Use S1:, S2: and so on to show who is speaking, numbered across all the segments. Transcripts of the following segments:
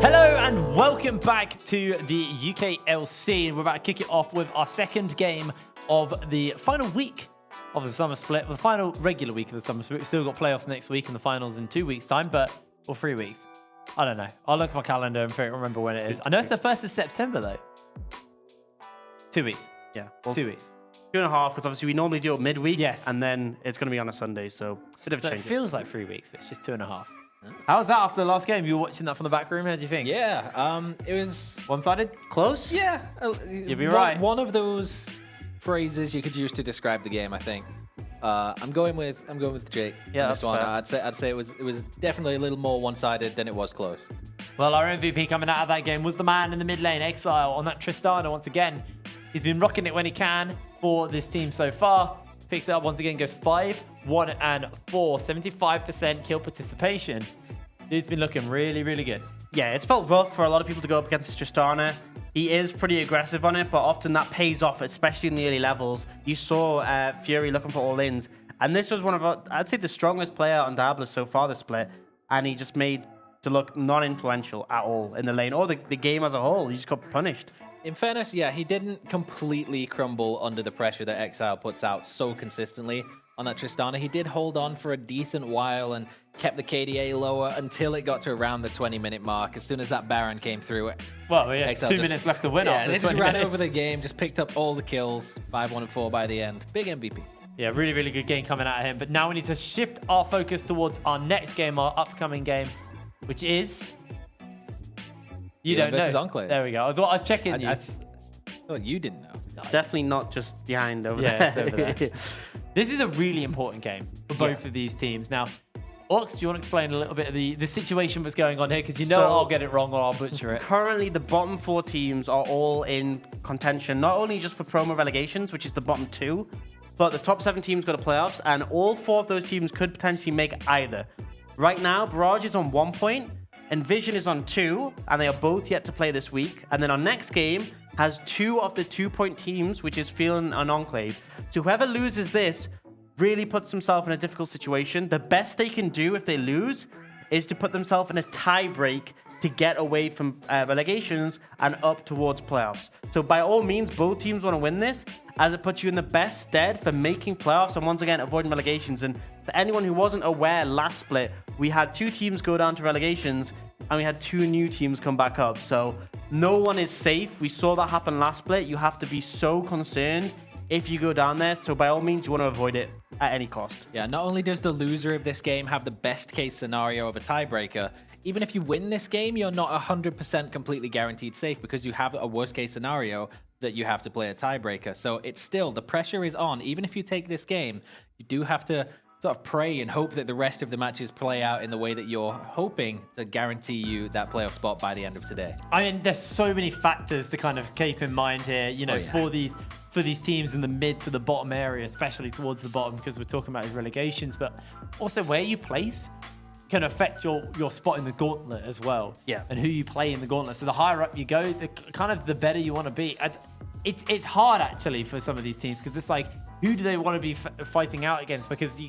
S1: Hello and welcome back to the UKLC. We're about to kick it off with our second game of the final week of the summer split, the final regular week of the summer split. We've still got playoffs next week and the finals in 2 weeks' time, or 3 weeks. I don't know. I'll look at my calendar and remember when it is. I know it's the 1st of September though. 2 weeks.
S2: Yeah.
S1: Well, 2 weeks.
S2: 2.5, because obviously we normally do it midweek.
S1: Yes.
S2: And then it's going to be on a Sunday, so a bit of a
S1: So it
S2: change.
S1: feels like 3 weeks, but it's just 2.5. How was that after the last game? You were watching that from the back room. How do you think?
S3: Yeah, it was
S1: One-sided?
S2: Close?
S3: yeah.
S1: You'll be right.
S3: One of those phrases you could use to describe the game, I think. I'm going with Jake.
S2: Yeah,
S3: on
S2: that's
S3: this one.
S2: fair.
S3: I'd say it was definitely a little more one-sided than it was close.
S1: Well, our MVP coming out of that game was the man in the mid lane, Exile, on that Tristana once again. He's been rocking it when he can for this team so far. Picks it up once again, goes 5, 1, and 4. 75% kill participation. Dude's been looking really, really good.
S2: Yeah, it's felt rough for a lot of people to go up against Tristana. He is pretty aggressive on it, but often that pays off, especially in the early levels. You saw Fury looking for all-ins, and this was one of, I'd say, the strongest player on Diablo so far this split, and he just made to look non-influential at all in the lane, or the game as a whole. He just got punished.
S3: In fairness, yeah, he didn't completely crumble under the pressure that Exile puts out so consistently on that Tristana. He did hold on for a decent while and kept the KDA lower until it got to around the 20-minute mark. As soon as that Baron came through,
S1: Well, yeah,
S3: Exile
S1: 2
S3: just-
S1: minutes left to win
S3: yeah,
S1: after
S3: and they
S1: 20
S3: just ran
S1: minutes.
S3: over the game, just picked up all the kills, 5, 1, and 4 by the end. Big MVP.
S1: Yeah, really, really good game coming out of him. But now we need to shift our focus towards our next game, our upcoming game, which is... You
S3: Yeah,
S1: don't know.
S3: versus Enclave.
S1: There we go. I was checking you.
S3: I thought you didn't know.
S2: It's definitely not just behind over
S1: Yeah, it's
S2: there.
S1: over there. This is a really important game for both of these teams. Now, Ox, do you want to explain a little bit of the situation that's going on here? Because you know
S2: So-
S1: I'll get it wrong or I'll butcher it.
S2: Currently, the bottom 4 teams are all in contention, not only just for promo relegations, which is the bottom 2, but the top 7 teams go to playoffs, and all 4 of those teams could potentially make either. Right now, Barrage is on 1 point, and Vision is on 2, and they are both yet to play this week. And then our next game has 2 of the 2-point teams, which is Phelan and Enclave. So whoever loses this really puts themselves in a difficult situation. The best they can do if they lose is to put themselves in a tie break to get away from relegations and up towards playoffs. So by all means, both teams want to win this, as it puts you in the best stead for making playoffs and once again avoiding relegations. And for anyone who wasn't aware, last split, we had 2 teams go down to relegations and we had 2 new teams come back up. So no one is safe. We saw that happen last split. You have to be so concerned if you go down there. So by all means, you want to avoid it at any cost.
S3: Yeah, not only does the loser of this game have the best case scenario of a tiebreaker, even if you win this game, you're not 100% completely guaranteed safe because you have a worst case scenario that you have to play a tiebreaker. So it's still, the pressure is on. Even if you take this game, you do have to sort of pray and hope that the rest of the matches play out in the way that you're hoping to guarantee you that playoff spot by the end of today.
S1: I mean, there's so many factors to kind of keep in mind here, you know,
S3: Oh, yeah.
S1: for these teams in the mid to the bottom area, especially towards the bottom, because we're talking about these relegations, but also where you place can affect your spot in the gauntlet as well.
S2: Yeah.
S1: And who you play in the gauntlet. So the higher up you go, the better you want to be. It's hard actually for some of these teams because it's like, who do they want to be fighting out against? Because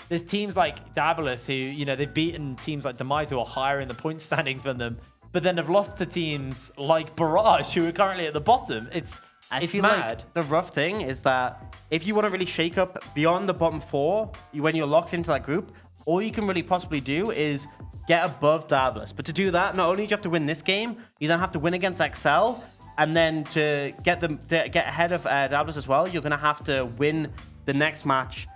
S1: there's teams like Daedalus who, you know, they've beaten teams like Demise who are higher in the point standings than them, but then have lost to teams like Barrage who are currently at the bottom. It's
S2: feel
S1: mad.
S2: like the rough thing is that if you want to really shake up beyond the bottom 4, when you're locked into that group, all you can really possibly do is get above Daedalus. But to do that, not only do you have to win this game, you then have to win against Excel, and then to get ahead of Daedalus as well, you're going to have to win the next match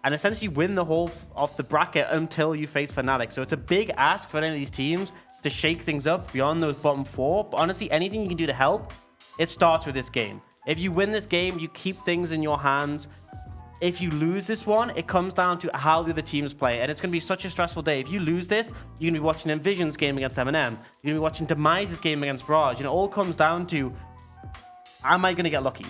S2: and essentially win the whole of the bracket until you face Fnatic. So it's a big ask for any of these teams to shake things up beyond those bottom 4. But honestly, anything you can do to help, it starts with this game. If you win this game, you keep things in your hands. If you lose this one, it comes down to how the other teams play. And it's going to be such a stressful day. If you lose this, you're going to be watching Envision's game against Eminem. You're going to be watching Demise's game against Barrage. And it all comes down to, am I going to get lucky?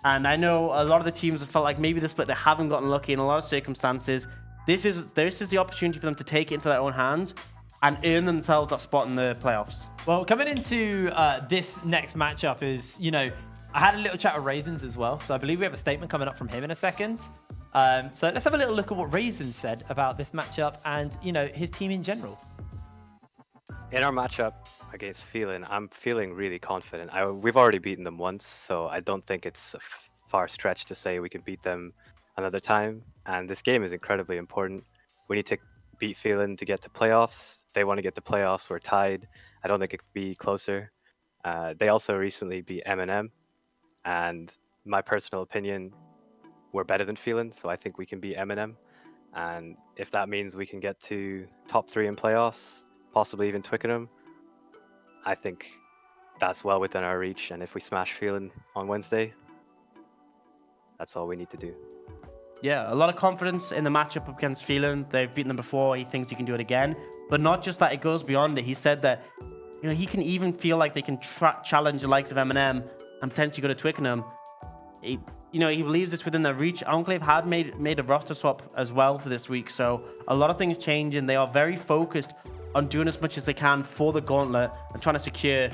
S2: And I know a lot of the teams have felt like maybe the split, they haven't gotten lucky in a lot of circumstances. This is the opportunity for them to take it into their own hands and earn themselves that spot in the playoffs.
S1: Well, coming into this next matchup is, you know, I had a little chat with Raisins as well. So I believe we have a statement coming up from him in a second. So let's have a little look at what Raisins said about this matchup and, you know, his team in general.
S4: In our matchup against Phelan, I'm feeling really confident. We've already beaten them once, so I don't think it's a far stretch to say we can beat them another time. And this game is incredibly important. We need to beat Phelan to get to playoffs. They want to get to playoffs. We're tied. I don't think it could be closer. They also recently beat M&M, and my personal opinion, we're better than Phelan, so I think we can beat M&M. And if that means we can get to top 3 in playoffs, possibly even Twickenham, I think that's well within our reach. And if we smash Phelan on Wednesday, that's all we need to do.
S2: Yeah, a lot of confidence in the matchup up against Phelan. They've beaten them before. He thinks he can do it again. But not just that, it goes beyond it. He said that he can even feel like they can challenge the likes of M&M and potentially go to Twickenham. He believes it's within their reach. Enclave had made a roster swap as well for this week. So a lot of things changing. They are very focused on doing as much as they can for the gauntlet and trying to secure,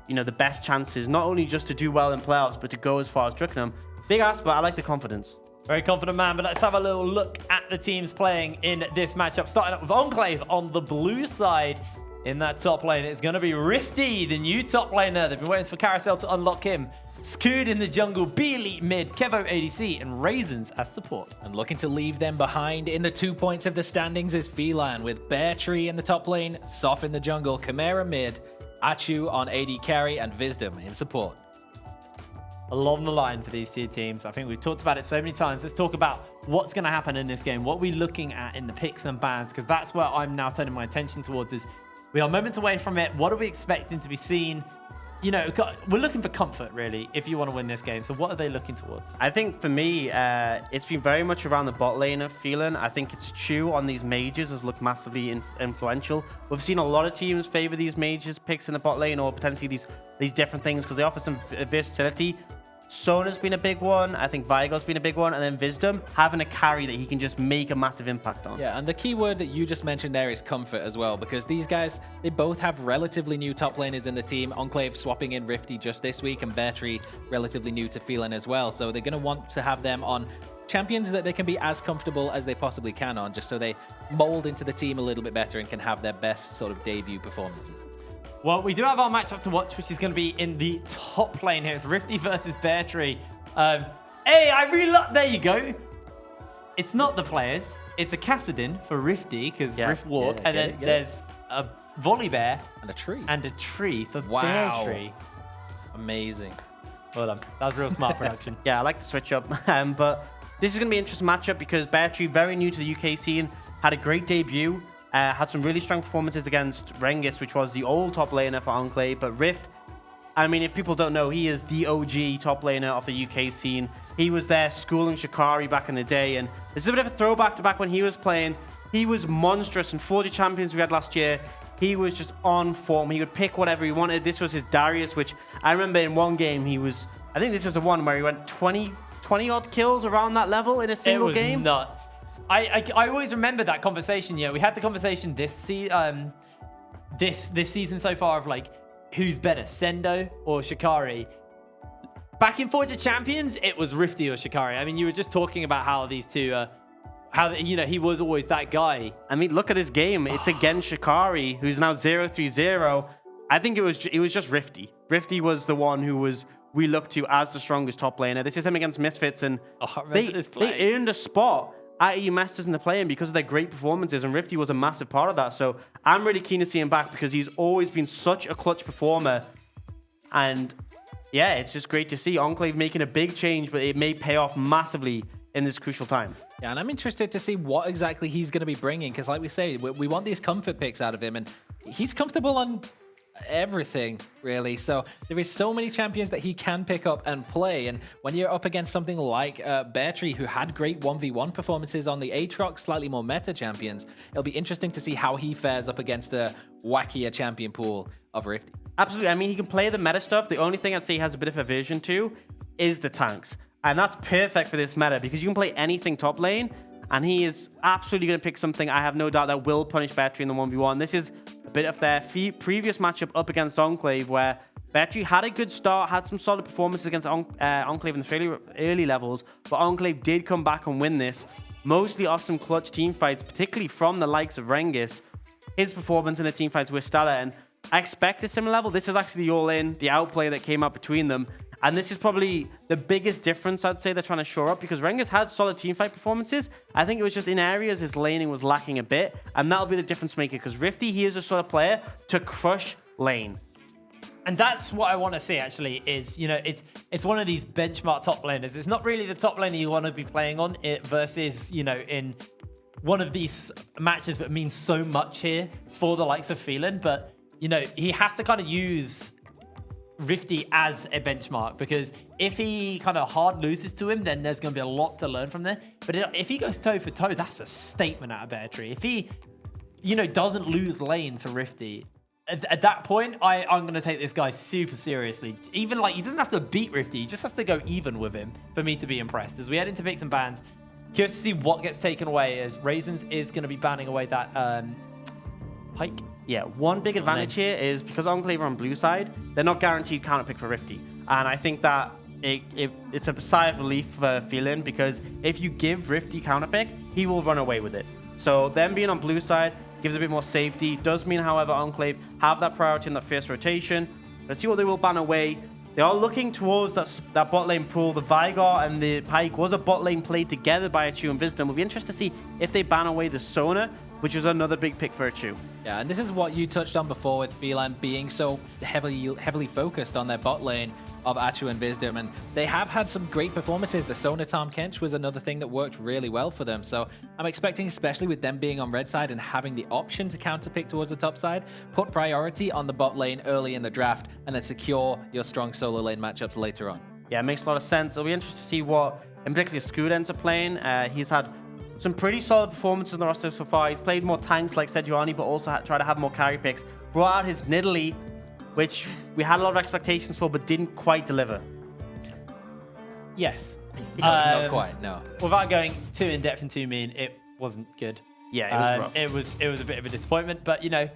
S2: the best chances, not only just to do well in playoffs, but to go as far as Twickenham. Big ask, but I like the confidence.
S1: Very confident man, but let's have a little look at the teams playing in this matchup. Starting up with Enclave on the blue side. In that top lane, it's going to be Rifty, the new top laner. They've been waiting for Carousel to unlock him. Scoot in the jungle, B-Elite mid, Kevo ADC, and Raisins as support.
S3: And looking to leave them behind in the 2 points of the standings is Phelan, with Bear Tree in the top lane, Soph in the jungle, Chimera mid, Achu on AD carry, and Wisdom in support.
S1: Along the line for these two teams. I think we've talked about it so many times. Let's talk about what's going to happen in this game. What are we looking at in the picks and bans? Because that's where I'm now turning my attention towards is we are moments away from it. What are we expecting to be seen? We're looking for comfort, really, if you want to win this game. So what are they looking towards?
S2: I think for me, it's been very much around the bot lane of Phelan. I think it's Chu on these mages has looked massively influential. We've seen a lot of teams favor these mages picks in the bot lane or potentially these different things because they offer some versatility. Sona's been a big one. I think Vigo's been a big one. And then Wisdom having a carry that he can just make a massive impact on.
S3: Yeah, and the key word that you just mentioned there is comfort as well, because these guys, they both have relatively new top laners in the team. Enclave swapping in Rifty just this week, and Bear Tree relatively new to Phelan as well. So they're going to want to have them on champions that they can be as comfortable as they possibly can on, just so they mold into the team a little bit better and can have their best sort of debut performances.
S1: Well, we do have our matchup to watch, which is going to be in the top lane here. It's Rifty versus Bear Tree. Hey, I really love... There you go. It's not the players. It's a Cassidin for Rifty, because Rift Walk.
S3: Yeah,
S1: and then there's a Volley Bear.
S3: And a tree.
S1: And a tree for
S3: Wow.
S1: Bear Tree.
S3: Amazing.
S1: Well done. That was real smart production.
S2: Yeah, I like the switch up. But this is going to be an interesting matchup because Bear Tree, very new to the UK scene, had a great debut. Had some really strong performances against Rengis, which was the old top laner for Enclave. But Rift, I mean, if people don't know, he is the OG top laner of the UK scene. He was there schooling Shikari back in the day. And this is a bit of a throwback to back when he was playing. He was monstrous in 40 champions we had last year. He was just on form. He would pick whatever he wanted. This was his Darius, which I remember in one game he was... I think this was the one where he went 20 odd kills around that level in a single game.
S1: It was nuts. I always remember that conversation. Yeah, we had the conversation this season so far of like, who's better, Sendo or Shikari? Back in Forge of Champions, it was Rifty or Shikari. I mean, you were just talking about how these two, he was always that guy.
S2: I mean, look at this game. It's against Shikari, who's now 0-3-0. I think it was just Rifty. Rifty was the one who we looked to as the strongest top laner. This is him against Misfits, and they earned a spot at EU Masters in the play-in because of their great performances, and Rifty was a massive part of that. So I'm really keen to see him back because he's always been such a clutch performer. And yeah, it's just great to see Enclave making a big change, but it may pay off massively in this crucial time.
S3: Yeah, and I'm interested to see what exactly he's going to be bringing, because like we say, we want these comfort picks out of him, and he's comfortable on everything, really. So there is so many champions that he can pick up and play, and when you're up against something like Bear Tree, who had great 1v1 performances on the Aatrox, slightly more meta champions, it'll be interesting to see how he fares up against the wackier champion pool of Rifty.
S2: Absolutely. I mean, he can play the meta stuff. The only thing I'd say he has a bit of aversion to is the tanks, and that's perfect for this meta because you can play anything top lane, and he is absolutely going to pick something, I have no doubt, that will punish Bear Tree in the 1v1. This is a bit of their previous matchup up against Enclave, where Bear Tree had a good start, had some solid performances against Enclave in the early levels, but Enclave did come back and win this, mostly off some clutch team fights, particularly from the likes of Rengis. His performance in the team fights were stellar, and I expect a similar level. This is actually the all-in, the outplay that came out between them. And this is probably the biggest difference, I'd say, they're trying to shore up, because Rengar's had solid teamfight performances. I think it was just in areas his laning was lacking a bit, and that'll be the difference maker, because Rifty, he is a sort of player to crush lane.
S1: And that's what I want to see, actually, is, you know, it's one of these benchmark top laners. It's not really the top laner you want to be playing on it versus, you know, in one of these matches that means so much here for the likes of Phelan. But, you know, he has to kind of use Rifty as a benchmark, because if he kind of hard loses to him, then there's going to be a lot to learn from there. But if he goes toe for toe, that's a statement out of Bear Tree. If he, you know, doesn't lose lane to Rifty, at that point, I'm going to take this guy super seriously. Even like, he doesn't have to beat Rifty, he just has to go even with him for me to be impressed. As we head into picks and bans, curious to see what gets taken away, as Raisins is going to be banning away that Pike.
S2: Yeah, one big advantage here is because Enclave are on blue side, they're not guaranteed counter pick for Rifty. And I think that it's a sigh of relief for Phelan, because if you give Rifty counter pick, he will run away with it. So them being on blue side gives a bit more safety. Does mean, however, Enclave have that priority in that first rotation. Let's see what they will ban away. They are looking towards that bot lane pool. The Vigar and the Pike was a bot lane played together by Achu and Wisdom. We'll be interested to see if they ban away the Sona, which is another big pick for Achu.
S3: Yeah, and this is what you touched on before with Phelan being so heavily focused on their bot lane of Achu and Wisdom, and they have had some great performances. The Sona Tahm Kench was another thing that worked really well for them, so I'm expecting, especially with them being on red side and having the option to counterpick towards the top side, put priority on the bot lane early in the draft and then secure your strong solo lane matchups later on.
S2: Yeah, it makes a lot of sense. It'll be interesting to see what, in particular, Scoot ends up playing. He's had some pretty solid performances in the roster so far. He's played more tanks like Sejuani, but also tried to have more carry picks. Brought out his Nidalee, which we had a lot of expectations for, but didn't quite deliver.
S1: Yes.
S3: Not quite, no.
S1: Without going too in depth and too mean, it wasn't good.
S2: Yeah, it was rough.
S1: It was a bit of a disappointment, but you know,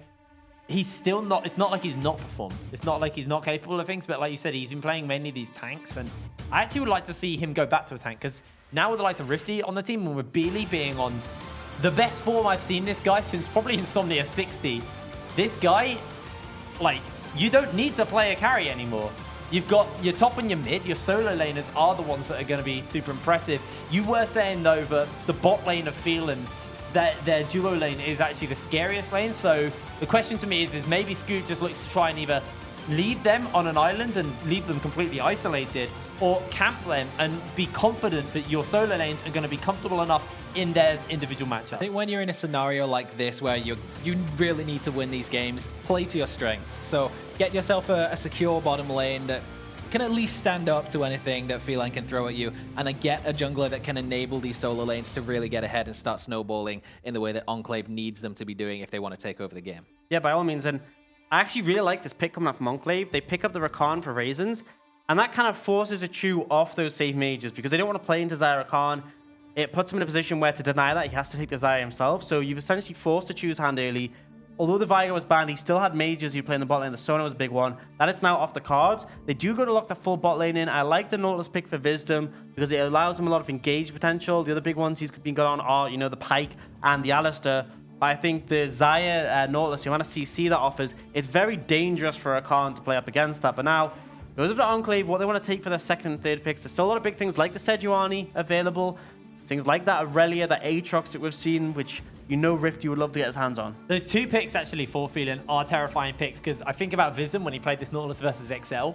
S1: he's still not. It's not like he's not performed. It's not like he's not capable of things. But like you said, he's been playing mainly these tanks, and I actually would like to see him go back to a tank, because now with the likes of Rifty on the team, and with Beely being on the best form I've seen this guy since probably Insomnia 60, this guy, like, you don't need to play a carry anymore. You've got your top and your mid, your solo laners are the ones that are going to be super impressive. You were saying, though, that the bot lane of Phelan, their duo lane is actually the scariest lane. So the question to me is maybe Scoot just looks to try and either leave them on an island and leave them completely isolated, or camp them and be confident that your solo lanes are going to be comfortable enough in their individual matchups.
S3: I think when you're in a scenario like this where you really need to win these games, play to your strengths. So get yourself a secure bottom lane that can at least stand up to anything that Phelan can throw at you, and then get a jungler that can enable these solo lanes to really get ahead and start snowballing in the way that Enclave needs them to be doing if they want to take over the game.
S2: Yeah, by all means. And I actually really like this pick coming up from Enclave. They pick up the Rakan for Raisins, and that kind of forces a Chew off those safe mages, because they don't want to play into Xayah Rakan. It puts him in a position where to deny that, he has to take the Xayah himself. So you've essentially forced to choose hand early. Although the Vigar was banned, he still had mages who play in the bot lane. The Sona was a big one. That is now off the cards. They do go to lock the full bot lane in. I like the Nautilus pick for Wisdom, because it allows him a lot of engage potential. The other big ones he's been good on are, you know, the Pike and the Alistair. But I think the Xayah Nautilus, you want to see that offers. It's very dangerous for Rakan to play up against that. But now, goes up to Enclave, what they want to take for their second and third picks. There's still a lot of big things like the Sejuani available. Things like that Aurelia, the Aatrox that we've seen, which you know Rifty would love to get his hands on.
S1: Those two picks actually for Phelan are terrifying picks, because I think about Vism when he played this Nautilus versus XL.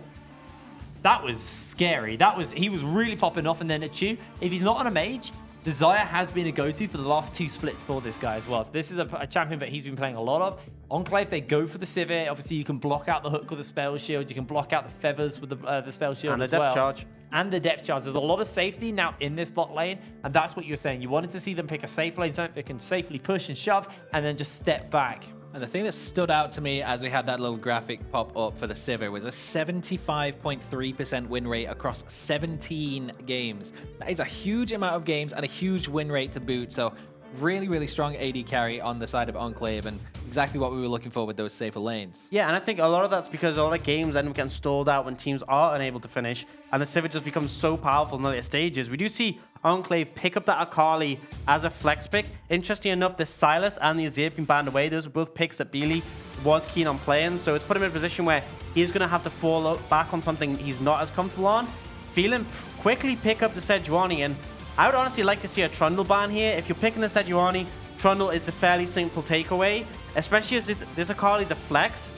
S1: That was scary. He was really popping off, and then at Chew, if he's not on a mage, the Xayah has been a go-to for the last two splits for this guy as well. So this is a champion that he's been playing a lot of. Enclave, they go for the Sivir. Obviously, you can block out the hook with the spell shield. You can block out the feathers with the spell shield
S2: and
S1: as
S2: the depth
S1: well.
S2: charge.
S1: And the depth charge. There's a lot of safety now in this bot lane, and that's what you're saying. You wanted to see them pick a safe lane, something they can safely push and shove, and then just step back.
S3: And the thing that stood out to me as we had that little graphic pop up for the Sivir was a 75.3% win rate across 17 games. That is a huge amount of games and a huge win rate to boot. So Really, really strong AD carry on the side of Enclave, and exactly what we were looking for with those safer lanes.
S2: Yeah, and I think a lot of that's because a lot of games end up getting stalled out when teams are unable to finish, and the Civ just becomes so powerful in the later stages. We do see Enclave pick up that Akali as a flex pick. Interesting enough, the Silas and the Azir being banned away. Those were both picks that Beely was keen on playing, so it's put him in a position where he's going to have to fall back on something he's not as comfortable on. Phelan quickly pick up the Sejuani, and I would honestly like to see a Trundle ban here. If you're picking the Sejuani, Trundle is a fairly simple takeaway, especially as this Akali is a flex.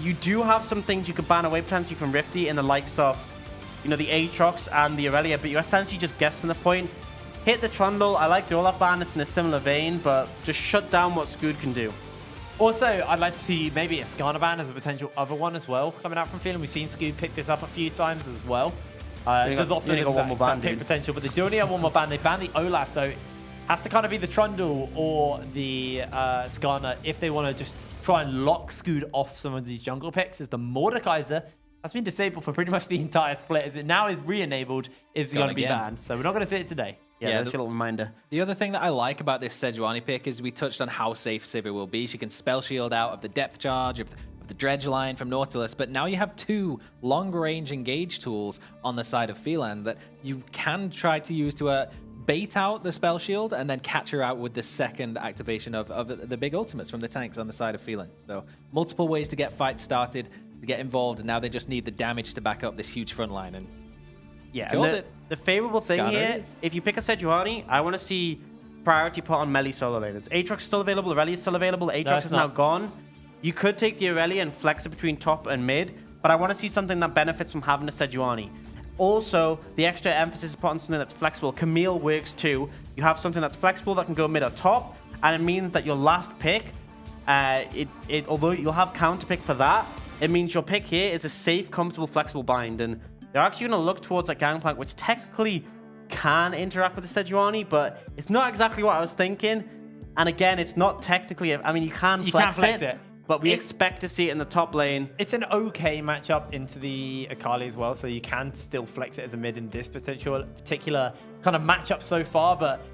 S2: You do have some things you can ban away potentially from Rifty in the likes of, you know, the Aatrox and the Aurelia, but you're essentially just guessing the point. Hit the Trundle. I like the Olaf ban. It's in a similar vein, but just shut down what Scoot can do.
S1: Also, I'd like to see maybe a Skarner ban as a potential other one as well coming out from Phelan. We've seen Scoot pick this up a few times as well. It does offer them that pick potential, but they do only have one more ban. They ban the Olaf, so it has to kind of be the Trundle or the Skarner if they want to just try and lock Scoot off some of these jungle picks. As the Mordekaiser has been disabled for pretty much the entire split. As it now is re-enabled, is going to be banned. So we're not going to see it today.
S2: Yeah, that's a little reminder.
S3: The other thing that I like about this Sejuani pick is we touched on how safe Sivir will be. She can spell shield out of the depth charge, of the dredge line from Nautilus, but now you have two long-range engage tools on the side of Phelan that you can try to use to bait out the spell shield and then catch her out with the second activation of the big ultimates from the tanks on the side of Phelan. So multiple ways to get fights started, to get involved, and now they just need the damage to back up this huge front line. And
S2: yeah, and the favorable thing here, if you pick a Sejuani, I want to see priority put on melee solo laners. Aatrox still available, Aurelia is still available, Aatrox is now gone. You could take the Aurelia and flex it between top and mid, but I want to see something that benefits from having a Sejuani. Also, the extra emphasis is put on something that's flexible. Camille works too. You have something that's flexible that can go mid or top, and it means that your last pick, although you'll have counter pick for that, it means your pick here is a safe, comfortable, flexible bind, and they're actually going to look towards that Gangplank, which technically can interact with the Sejuani, but it's not exactly what I was thinking. And again, it's not technically, I mean, you can flex it. But we expect to see it in the top lane.
S1: It's an okay matchup into the Akali as well, so you can still flex it as a mid in this particular kind of matchup so far, but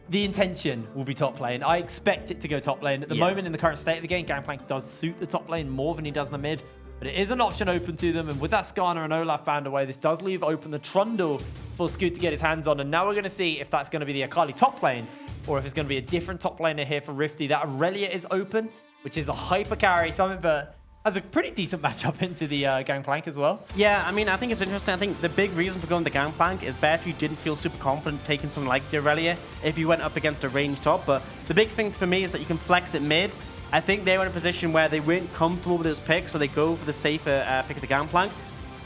S1: the intention will be top lane. I expect it to go top lane. At the moment, in the current state of the game, Gangplank does suit the top lane more than he does in the mid, but it is an option open to them, and with that Skarner and Olaf banned away, this does leave open the Trundle for Scoot to get his hands on, and now we're going to see if that's going to be the Akali top lane, or if it's going to be a different top laner here for Rifty. That Aurelia is open, which is a hyper carry, something that has a pretty decent matchup into the Gangplank as well.
S2: Yeah, I mean, I think it's interesting. I think the big reason for going the Gangplank is better if you didn't feel super confident taking something like the Aurelia if you went up against a ranged top. But the big thing for me is that you can flex it mid. I think they were in a position where they weren't comfortable with those picks, so they go for the safer pick of the Gangplank.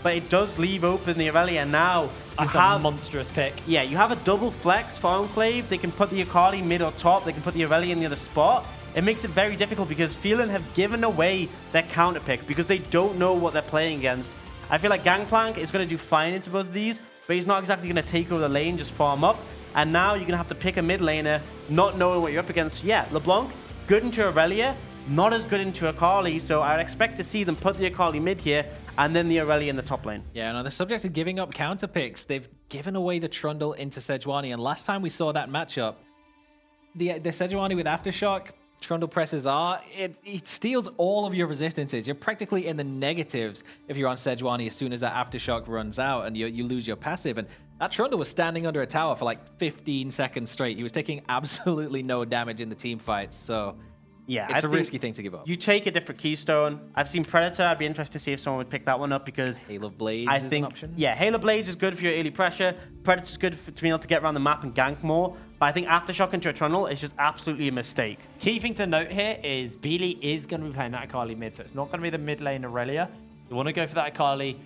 S2: But it does leave open the Aurelia, and now
S1: you have a monstrous pick.
S2: Yeah, you have a double flex for Enclave. They can put the Akali mid or top. They can put the Aurelia in the other spot. It makes it very difficult because Phelan have given away their counter pick because they don't know what they're playing against. I feel like Gangplank is going to do fine into both of these, but he's not exactly going to take over the lane, just farm up. And now you're going to have to pick a mid laner, not knowing what you're up against. Yeah, LeBlanc, good into Aurelia, not as good into Akali, so I'd expect to see them put the Akali mid here, and then the Aurelia in the top lane.
S3: Yeah, and on the subject of giving up counter picks, they've given away the Trundle into Sejuani, and last time we saw that matchup, the Sejuani with Aftershock, Trundle presses R, it steals all of your resistances. You're practically in the negatives if you're on Sejuani as soon as that Aftershock runs out and you lose your passive. And that Trundle was standing under a tower for like 15 seconds straight. He was taking absolutely no damage in the team fights, so yeah, it's a risky thing to give up.
S2: You take a different keystone. I've seen Predator. I'd be interested to see if someone would pick that one up because
S3: Hail of Blades is an option.
S2: Yeah, Hail of Blades is good for your early pressure. Predator's good to be able to get around the map and gank more. But I think Aftershock into a Trundle is just absolutely a mistake.
S1: Key thing to note here is Beely is going to be playing that Akali mid, so it's not going to be the mid lane Aurelia. You want to go for that Akali.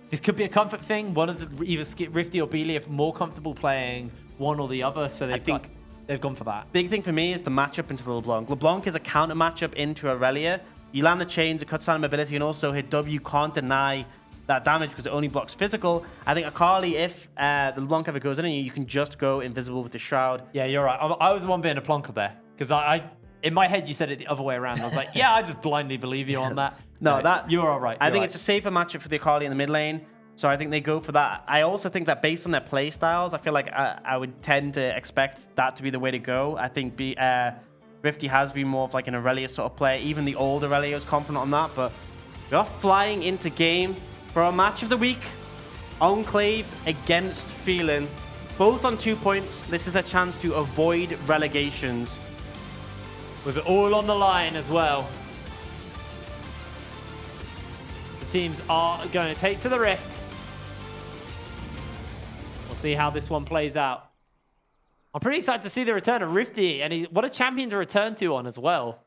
S1: This could be a comfort thing. One of the either Rifty or Beely are more comfortable playing one or the other, so they've gone for that.
S2: Big thing for me is the matchup into LeBlanc. LeBlanc is a counter matchup into Aurelia. You land the chains, it cuts down mobility, and also hit W can't deny that damage because it only blocks physical. I think Akali, if the LeBlanc ever goes in, you can just go invisible with the Shroud.
S1: Yeah, you're right. I was the one being a plonker there because I in my head you said it the other way around. I was like, yeah, I just blindly believe you on that.
S2: No, that
S1: you're all right.
S2: I think it's a safer matchup for the Akali in the mid lane. So I think they go for that. I also think that based on their play styles, I feel like I would tend to expect that to be the way to go. I think Rifty has been more of like an Aurelia sort of player. Even the old Aurelia is confident on that. But we are flying into game for our match of the week. Enclave against Phelan. Both on 2 points. This is a chance to avoid relegations.
S1: With it all on the line as well. The teams are going to take to the Rift. We'll see how this one plays out. I'm pretty excited to see the return of Rifty, and what a champion to return to on as well.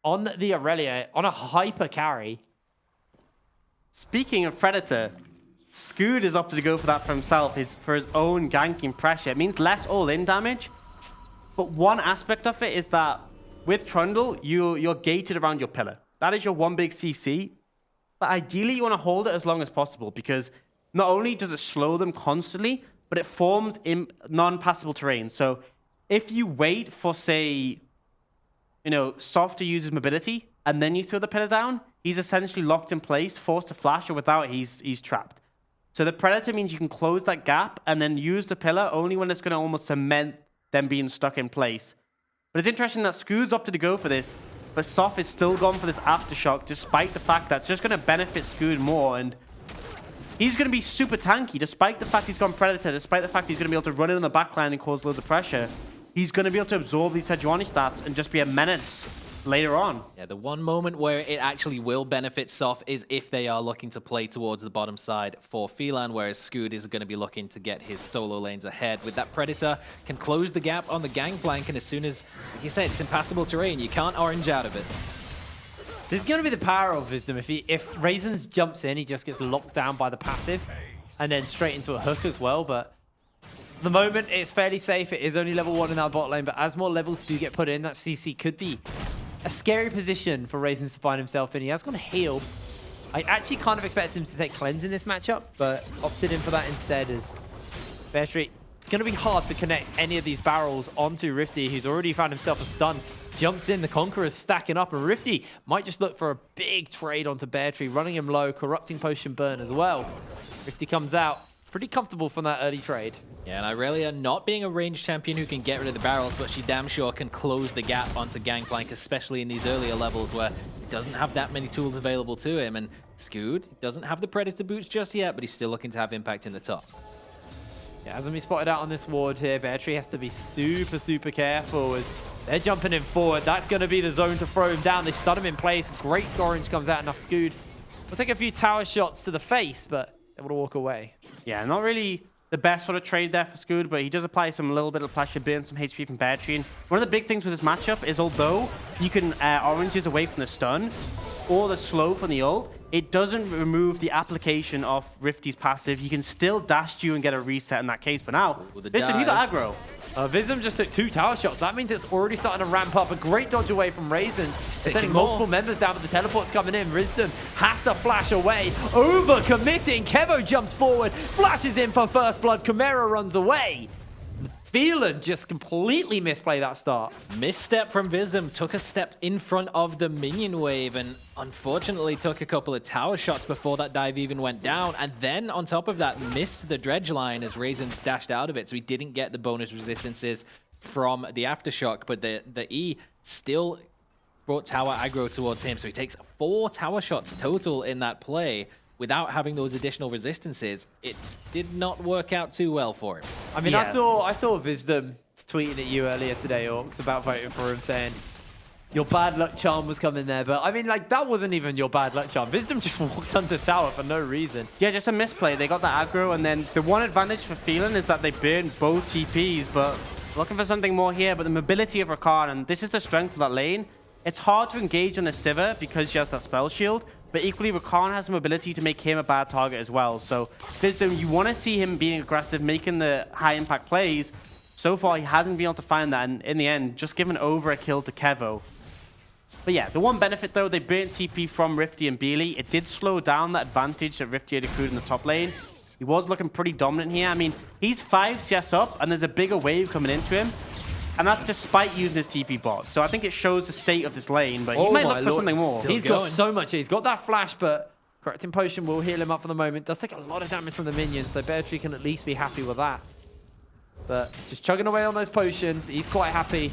S1: On the Aurelia, on a hyper carry.
S2: Speaking of Predator, Scoot is opted to go for that for himself, for his own ganking pressure. It means less all-in damage, but one aspect of it is that with Trundle, you're gated around your pillar. That is your one big CC, but ideally you want to hold it as long as possible because not only does it slow them constantly, but it forms in non-passable terrain. So if you wait for, say, Soft to use his mobility, and then you throw the pillar down, he's essentially locked in place, forced to flash, or without it, he's trapped. So the Predator means you can close that gap and then use the pillar only when it's going to almost cement them being stuck in place. But it's interesting that Scoot's opted to go for this, but Soft is still gone for this Aftershock, despite the fact that it's just going to benefit Scoot more, and he's going to be super tanky, despite the fact he's gone Predator, despite the fact he's going to be able to run in on the backline and cause loads of pressure. He's going to be able to absorb these Sejuani stats and just be a menace later on.
S3: Yeah, the one moment where it actually will benefit Soft is if they are looking to play towards the bottom side for Phelan, whereas Scoot is going to be looking to get his solo lanes ahead. With that Predator, can close the gap on the gangplank, and as soon as, like you said, it's impassable terrain, you can't orange out of it.
S1: So it's going to be the power of Wisdom. If Raisins jumps in, he just gets locked down by the passive and then straight into a hook as well. But at the moment, it's fairly safe. It is only level 1 in our bot lane, but as more levels do get put in, that CC could be a scary position for Raisins to find himself in. He has gone heal. I actually kind of expected him to take Cleanse in this matchup, but opted in for that instead as Bear Street. It's going to be hard to connect any of these barrels onto Rifty, who's already found himself a stun. Jumps in, the Conqueror's stacking up, and Rifty might just look for a big trade onto Bear Tree, running him low, Corrupting Potion burn as well. Rifty comes out pretty comfortable from that early trade.
S3: Yeah, and Aurelia not being a ranged champion who can get rid of the barrels, but she damn sure can close the gap onto Gangplank, especially in these earlier levels where he doesn't have that many tools available to him. And Scoot doesn't have the Predator boots just yet, but he's still looking to have impact in the top.
S1: Yeah, hasn't been spotted out on this ward here. Bear Tree has to be super, super careful as they're jumping him forward. That's going to be the zone to throw him down. They stun him in place. Great orange comes out, and now Scoot will take a few tower shots to the face, but able to walk away.
S2: Yeah, not really the best sort of trade there for Scoot, but he does apply some little bit of pressure, burn some HP from Bear Tree. And one of the big things with this matchup is although you can oranges away from the stun or the slow from the ult, it doesn't remove the application of Rifty's passive. You can still dash you and get a reset in that case. But now, Visdom, you got aggro.
S1: Visdom just took 2 tower shots. That means it's already starting to ramp up. A great dodge away from Raisins. They're sending multiple members down, but the teleport's coming in. Visdom has to flash away. Over-committing. Kevo jumps forward, flashes in for first blood. Chimera runs away. Phelan just completely misplayed that start.
S3: Misstep from Visdom, took a step in front of the minion wave and unfortunately took a couple of tower shots before that dive even went down. And then on top of that, missed the dredge line as Raisins dashed out of it. So he didn't get the bonus resistances from the Aftershock, but the E still brought tower aggro towards him. So he takes 4 tower shots total in that play. Without having those additional resistances, it did not work out too well for him.
S1: I mean, yeah. I saw Visdom tweeting at you earlier today, Orcs, about voting for him, saying your bad luck charm was coming there. But I mean, like, that wasn't even your bad luck charm. Visdom just walked onto tower for no reason.
S2: Yeah, just a misplay. They got that aggro, and then the one advantage for Phelan is that they burned both TPs, but looking for something more here. But the mobility of Rakan, and this is the strength of that lane. It's hard to engage on the Sivir because she has that spell shield. But equally, Rakan has some ability to make him a bad target as well. So, Visdom, you want to see him being aggressive, making the high-impact plays. So far, he hasn't been able to find that. And in the end, just given over a kill to Kevo. But yeah, the one benefit, though, they burnt TP from Rifty and Beely. It did slow down that advantage that Rifty had accrued in the top lane. He was looking pretty dominant here. I mean, he's 5 CS up, and there's a bigger wave coming into him. And that's despite using his TP bot. So I think it shows the state of this lane, but he might look for something more.
S1: He's got so much. He's got that flash, but
S5: Correcting Potion will heal him up for the moment. Does take a lot of damage from the minions, so Bear Tree can at least be happy with that. But just chugging away on those potions, he's quite happy.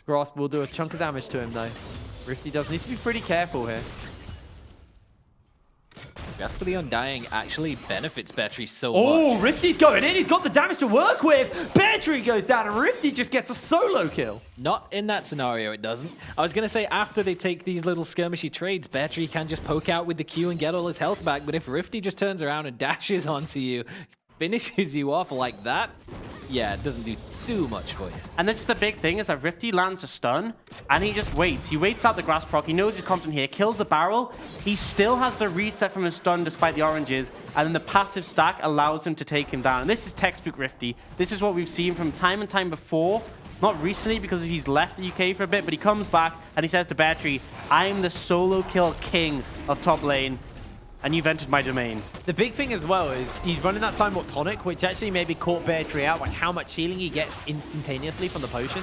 S5: Grasp will do a chunk of damage to him, though. Rifty does need to be pretty careful here.
S3: Grasp of the Undying actually benefits Bear Tree so
S5: Oh,
S3: much.
S5: Rifty's going in. He's got the damage to work with. Bear Tree goes down, and Rifty just gets a solo kill.
S3: Not in that scenario, it doesn't. I was going to say, after they take these little skirmishy trades, Bear Tree can just poke out with the Q and get all his health back. But if Rifty just turns around and dashes onto you, finishes you off like that, yeah, it doesn't do too much for you.
S2: And this is the big thing, is that Rifty lands a stun, and he just waits. He waits out the grass proc. He knows he's confident here, kills the barrel. He still has the reset from his stun despite the oranges, and then the passive stack allows him to take him down. And this is textbook Rifty. This is what we've seen from time and time before. Not recently, because he's left the UK for a bit, but he comes back, and he says to Bear Tree, I am the solo kill king of top lane, and you've entered my domain.
S5: The big thing as well is he's running that Time Warp Tonic, which actually maybe caught Bear Tree out, like how much healing he gets instantaneously from the potion.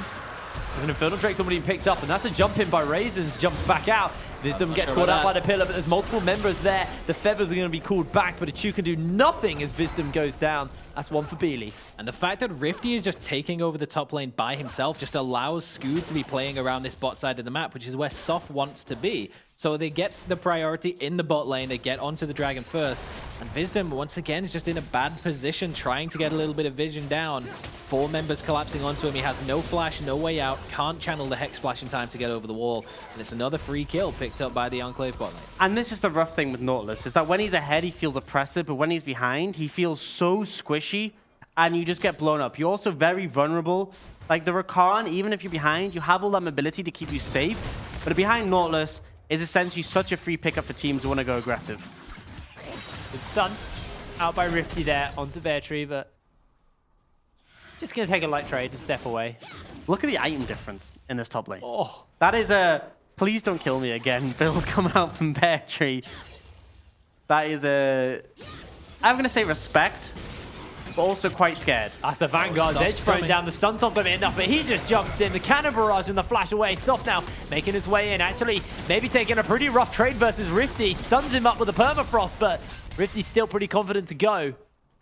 S5: There's an Infernal Drake's already been picked up, and that's a jump in by Raisins, jumps back out. Wisdom gets caught out by the pillar, but there's multiple members there. The feathers are going to be called back, but Achu can do nothing as Wisdom goes down. That's one for Beely.
S3: And the fact that Rifty is just taking over the top lane by himself just allows Scoot to be playing around this bot side of the map, which is where Soft wants to be. So they get the priority in the bot lane, they get onto the dragon first, and Wisdom, once again, is just in a bad position, trying to get a little bit of vision down. 4 members collapsing onto him, he has no flash, no way out, can't channel the Hex Splash in time to get over the wall, and it's another free kill picked up by the Enclave bot lane.
S2: And this is the rough thing with Nautilus, is that when he's ahead, he feels oppressive, but when he's behind, he feels so squishy, and you just get blown up. You're also very vulnerable. Like the Rakan, even if you're behind, you have all that mobility to keep you safe, but behind Nautilus is essentially such a free pickup for teams who want to go aggressive.
S5: Good stun out by Rifty there onto Bear Tree, but just going to take a light trade and step away.
S2: Look at the item difference in this top lane.
S5: Oh,
S2: That is a please don't kill me again build coming out from Bear Tree. That is a, I'm going to say respect, but also quite scared.
S5: that's the Vanguard's edge thrown down. The stun's not going to be enough, but he just jumps in. The cannon barrage and the flash away. Soft now making his way in. Actually, maybe taking a pretty rough trade versus Rifty. Stuns him up with a permafrost, but Rifty's still pretty confident to go.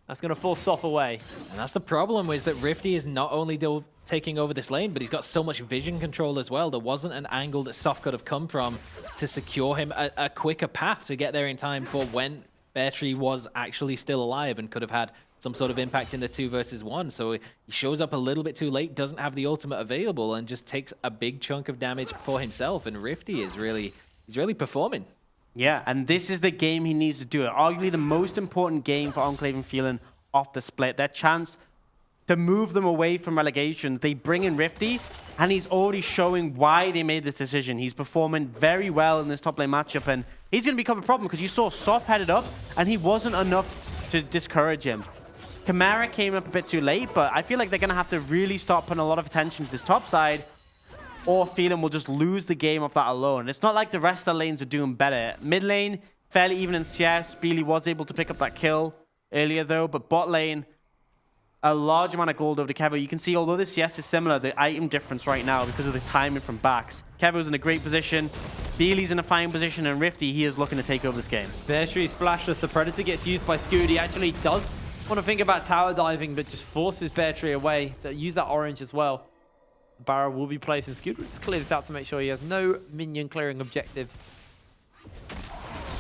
S5: That's going to force Soft away.
S3: And that's the problem, is that Rifty is not only taking over this lane, but he's got so much vision control as well. There wasn't an angle that Soft could have come from to secure him a quicker path to get there in time for when Bear Tree was actually still alive and could have had some sort of impact in the 2 versus 1. So he shows up a little bit too late, doesn't have the ultimate available, and just takes a big chunk of damage for himself. And Rifty is he's really performing.
S2: Yeah, and this is the game he needs to do it. Arguably the most important game for Enclave and Phelan off the split. Their chance to move them away from relegations. They bring in Rifty, and he's already showing why they made this decision. He's performing very well in this top lane matchup, and he's going to become a problem because you saw Soft headed up, and he wasn't enough to discourage him. Chimera came up a bit too late, but I feel like they're going to have to really start putting a lot of attention to this top side, or Phelan will just lose the game off that alone. It's not like the rest of the lanes are doing better. Mid lane, fairly even in CS. Beely was able to pick up that kill earlier, though, but bot lane, a large amount of gold over to Kevo. You can see, although the CS is similar, the item difference right now because of the timing from backs. Kevo's in a great position. Beely's in a fine position, and Rifty, he is looking to take over this game.
S5: Bear Tree's flashless. The Predator gets used by Scoot. He actually does want to think about tower diving, but just forces Bear Tree away to use that orange as well. Barrow will be placed, and Scoot will just clear this out to make sure he has no minion clearing objectives.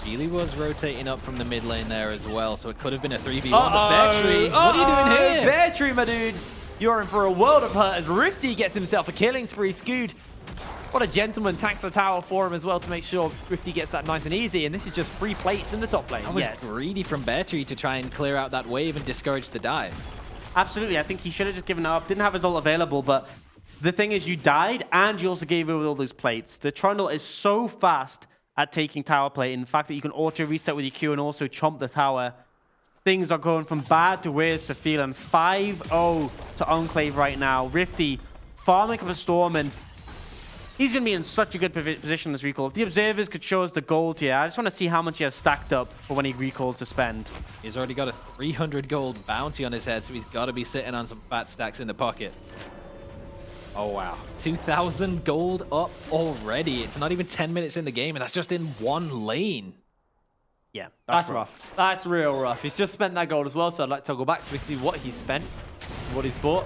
S3: Beely was rotating up from the mid lane there as well, so it could have been a 3v1, but Bear Tree, what are you doing here?
S5: Bear Tree, my dude. You're in for a world of hurt as Rifty gets himself a killing spree. Scoot, what a gentleman, tacks the tower for him as well to make sure Rifty gets that nice and easy, and this is just 3 plates in the top lane.
S3: That was greedy from Bear Tree to try and clear out that wave and discourage the dive.
S2: Absolutely, I think he should have just given it up. Didn't have his ult available, but the thing is, you died, and you also gave over all those plates. The Trundle is so fast at taking tower plate. In the fact that you can auto reset with your Q and also chomp the tower. Things are going from bad to worse for Phelan. 5-0 to Enclave right now. Rifty farming up a storm, and he's going to be in such a good position this recall. If the observers could show us the gold here, I just want to see how much he has stacked up for when he recalls to spend.
S3: He's already got a 300 gold bounty on his head, so he's got to be sitting on some fat stacks in the pocket. Oh, wow. 2,000 gold up already. It's not even 10 minutes in the game, and that's just in one lane.
S2: Yeah,
S5: That's rough. That's real rough. He's just spent that gold as well, so I'd like to go back to see what he's spent, what he's bought.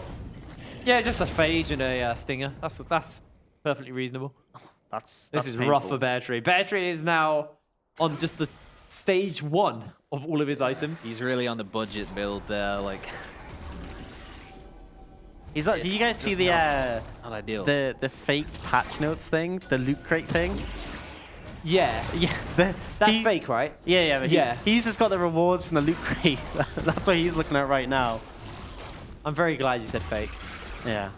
S5: Yeah, just a Phage and a Stinger. That's perfectly reasonable.
S2: This
S5: This is rough for Bear Tree. Bear Tree is now on just the stage 1 of all of his items.
S3: He's really on the budget build there. Like,
S2: He's like, did you guys see the
S3: not ideal.
S2: the faked patch notes thing, the loot crate thing?
S5: Yeah.
S2: Yeah,
S5: That's fake, right?
S2: Yeah, but
S5: Yeah.
S2: he's just got the rewards from the loot crate. That's what he's looking at right now.
S5: I'm very glad you said fake.
S2: Yeah.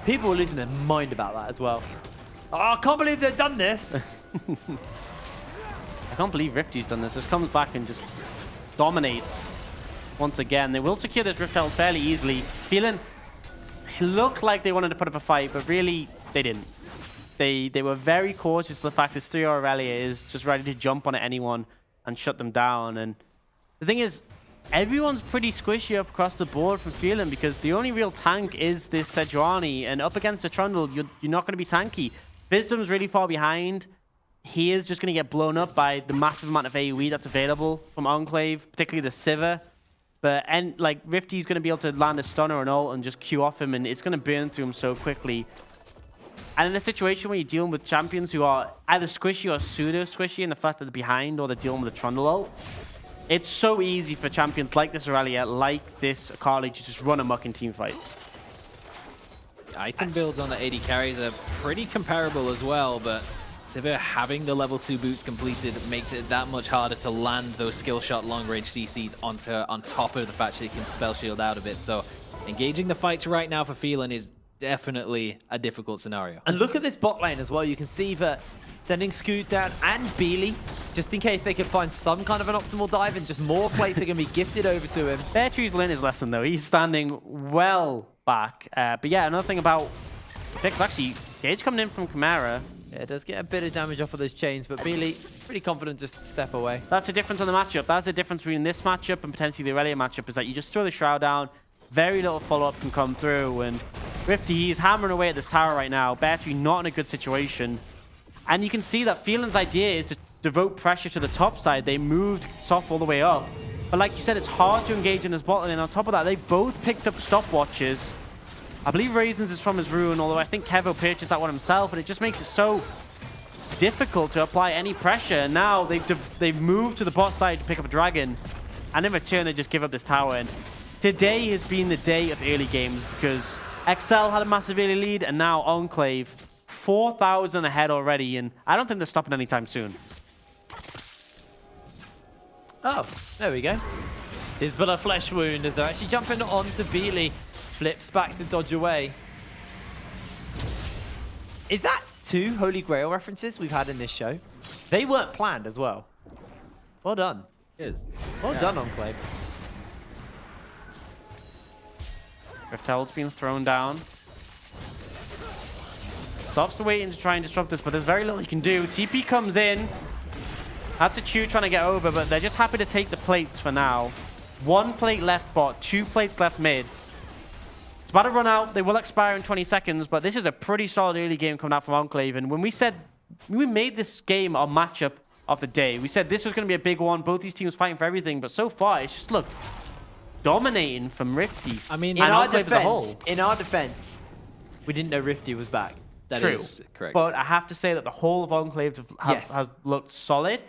S5: People are losing their mind about that as well. Oh, I can't believe they've done this.
S2: I can't believe Rifty's done this. This comes back and just dominates once again. They will secure this Rift Herald fairly easily. Phelan looked like they wanted to put up a fight, but really they didn't. They were very cautious of the fact this 3-hour Aurelia is just ready to jump on anyone and shut them down. And the thing is, everyone's pretty squishy up across the board for Phelan because the only real tank is this Sejuani, and up against the Trundle, you're not going to be tanky. Wisdom's really far behind. He is just going to get blown up by the massive amount of AoE that's available from Enclave, particularly the Sivir. But like Rifty's going to be able to land a stun or an ult and just queue off him, and it's going to burn through him so quickly. And in a situation where you're dealing with champions who are either squishy or pseudo squishy in the fact that they're behind or they're dealing with a Trundle ult, it's so easy for champions like this Aurelia, like this Carly, to just run amok in team fights.
S3: Item builds on the AD carries are pretty comparable as well, but Sivir having the level 2 boots completed makes it that much harder to land those skill shot long range CCs onto her, on top of the fact that he can spell shield out of it. So engaging the fight right now for Phelan is definitely a difficult scenario.
S5: And look at this bot lane as well. You can see that sending Scoot down and Beely, just in case they could find some kind of an optimal dive, and just more plates are going to be gifted over to him.
S2: Bear Tree's learned his lesson, though. He's standing well back. But yeah, another thing about Fix, actually, Gage coming in from Chimera.
S5: Yeah, it does get a bit of damage off of those chains, but Beely pretty confident just to step away.
S2: That's the difference on the matchup. That's the difference between this matchup and potentially the Aurelia matchup, is that you just throw the Shroud down, very little follow-up can come through, and Rifty, he's hammering away at this tower right now. Bear Tree not in a good situation. And you can see that Phelan's idea is to devote pressure to the top side. They moved soft all the way up. But like you said, it's hard to engage in this bot lane. And on top of that, they both picked up stopwatches. I believe Raisins is from his rune, although I think Kevo purchased that one himself, but it just makes it so difficult to apply any pressure. And now they've moved to the bot side to pick up a dragon, and in return they just give up this tower. And today has been the day of early games because XL had a massive early lead, and now Enclave 4,000 ahead already, and I don't think they're stopping anytime soon.
S5: Oh, there we go. Here's but a flesh wound as they're actually jumping onto Beely. Flips back to dodge away. Is that 2 Holy Grail references we've had in this show? They weren't planned as well. Well done.
S3: Cheers.
S5: Well done, Enclave.
S2: Rift Herald's been thrown down. Soft's waiting to try and disrupt this, but there's very little he can do. TP comes in. That's a Chew trying to get over, but they're just happy to take the plates for now. 1 plate left bot, 2 plates left mid. It's about to run out. They will expire in 20 seconds, but this is a pretty solid early game coming out from Enclave. And when we made this game our matchup of the day, we said this was going to be a big one. Both these teams fighting for everything, but so far it's just looked dominating from Rifty.
S3: I mean,
S5: In our
S2: Enclave as a whole.
S5: defense, we didn't know Rifty was back.
S3: That
S2: True.
S3: is correct.
S2: But I have to say that the whole of Enclave has looked solid.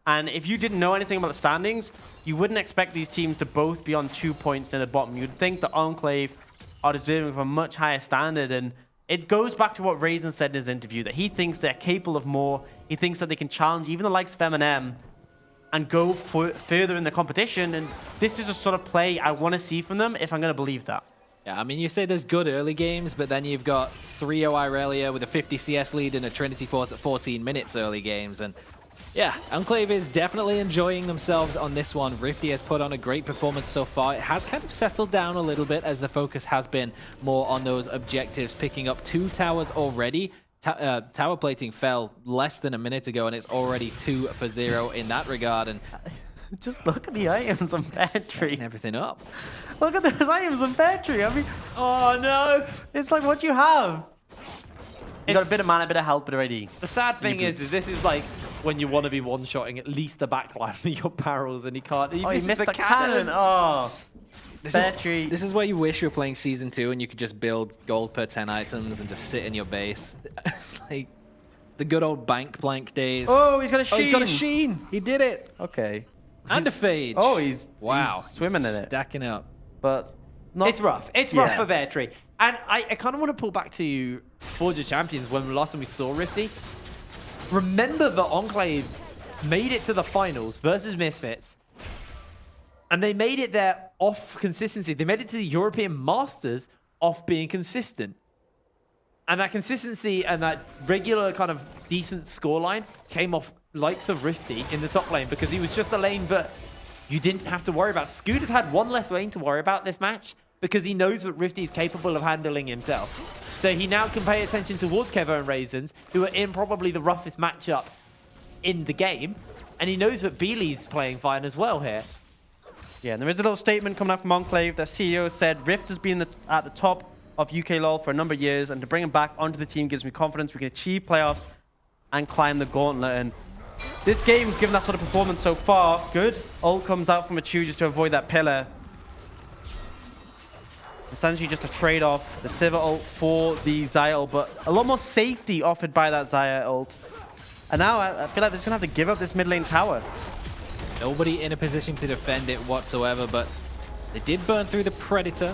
S2: And if you didn't know anything about the standings, you wouldn't expect these teams to both be on 2 points near the bottom. You'd think the Enclave are deserving of a much higher standard. And it goes back to what Raisin said in his interview, that he thinks they're capable of more. He thinks that they can challenge even the likes of Eminem and go further in the competition. And this is a sort of play I want to see from them if I'm going to believe that.
S3: Yeah, I mean, you say there's good early games, but then you've got 3-0 Irelia with a 50 CS lead and a Trinity Force at 14 minutes early games. And yeah, Enclave is definitely enjoying themselves on this one. Rifty has put on a great performance so far. It has kind of settled down a little bit as the focus has been more on those objectives, picking up 2 towers already. Tower plating fell less than a minute ago, and it's already 2 for 0 in that regard. And
S2: Just look at the items on Bear Tree.
S3: setting everything up.
S2: Look at those items on Bear Tree. I mean,
S5: Oh, no.
S2: it's like what you have. You got a bit of mana, a bit of health, bit of AD.
S5: The sad thing is this is like when you want to be one-shotting at least the backline of your barrels, and he can't. He misses
S2: missed
S5: the
S2: the cannon. Oh, Battery.
S3: This is where you wish you were playing Season 2 and you could just build gold per 10 items and just sit in your base. Like the good old bank blank days.
S2: Oh, he's got a sheen.
S3: Oh, he's got a sheen. He did it.
S2: Okay.
S3: And a fade.
S2: Oh, he's swimming in it.
S3: Stacking up.
S2: But not.
S5: It's rough. It's rough for Battery. And I kind of want to pull back to Forge of Champions when last time we saw Rifty. Remember that Enclave made it to the finals versus Misfits. And they made it there off consistency. They made it to the European Masters off being consistent. And that consistency and that regular kind of decent scoreline came off likes of Rifty in the top lane because he was just a lane that you didn't have to worry about. Scooter's had one less lane to worry about this match because he knows that Rifty is capable of handling himself. So he now can pay attention towards Kevo and Raisins, who are in probably the roughest matchup in the game. And he knows that Beely's playing fine as well here.
S2: Yeah, and there is a little statement coming out from Enclave. Their CEO said, Rift has been at the top of UKLol for a number of years, and to bring him back onto the team gives me confidence we can achieve playoffs and climb the gauntlet. And this game's given that sort of performance so far. Good. Ult comes out from a Chu just to avoid that pillar. Essentially just a trade-off. The Sivir ult for the Xayah ult, but a lot more safety offered by that Xayah ult. And now I feel like they're just going to have to give up this mid lane tower.
S3: Nobody in a position to defend it whatsoever, but they did burn through the Predator.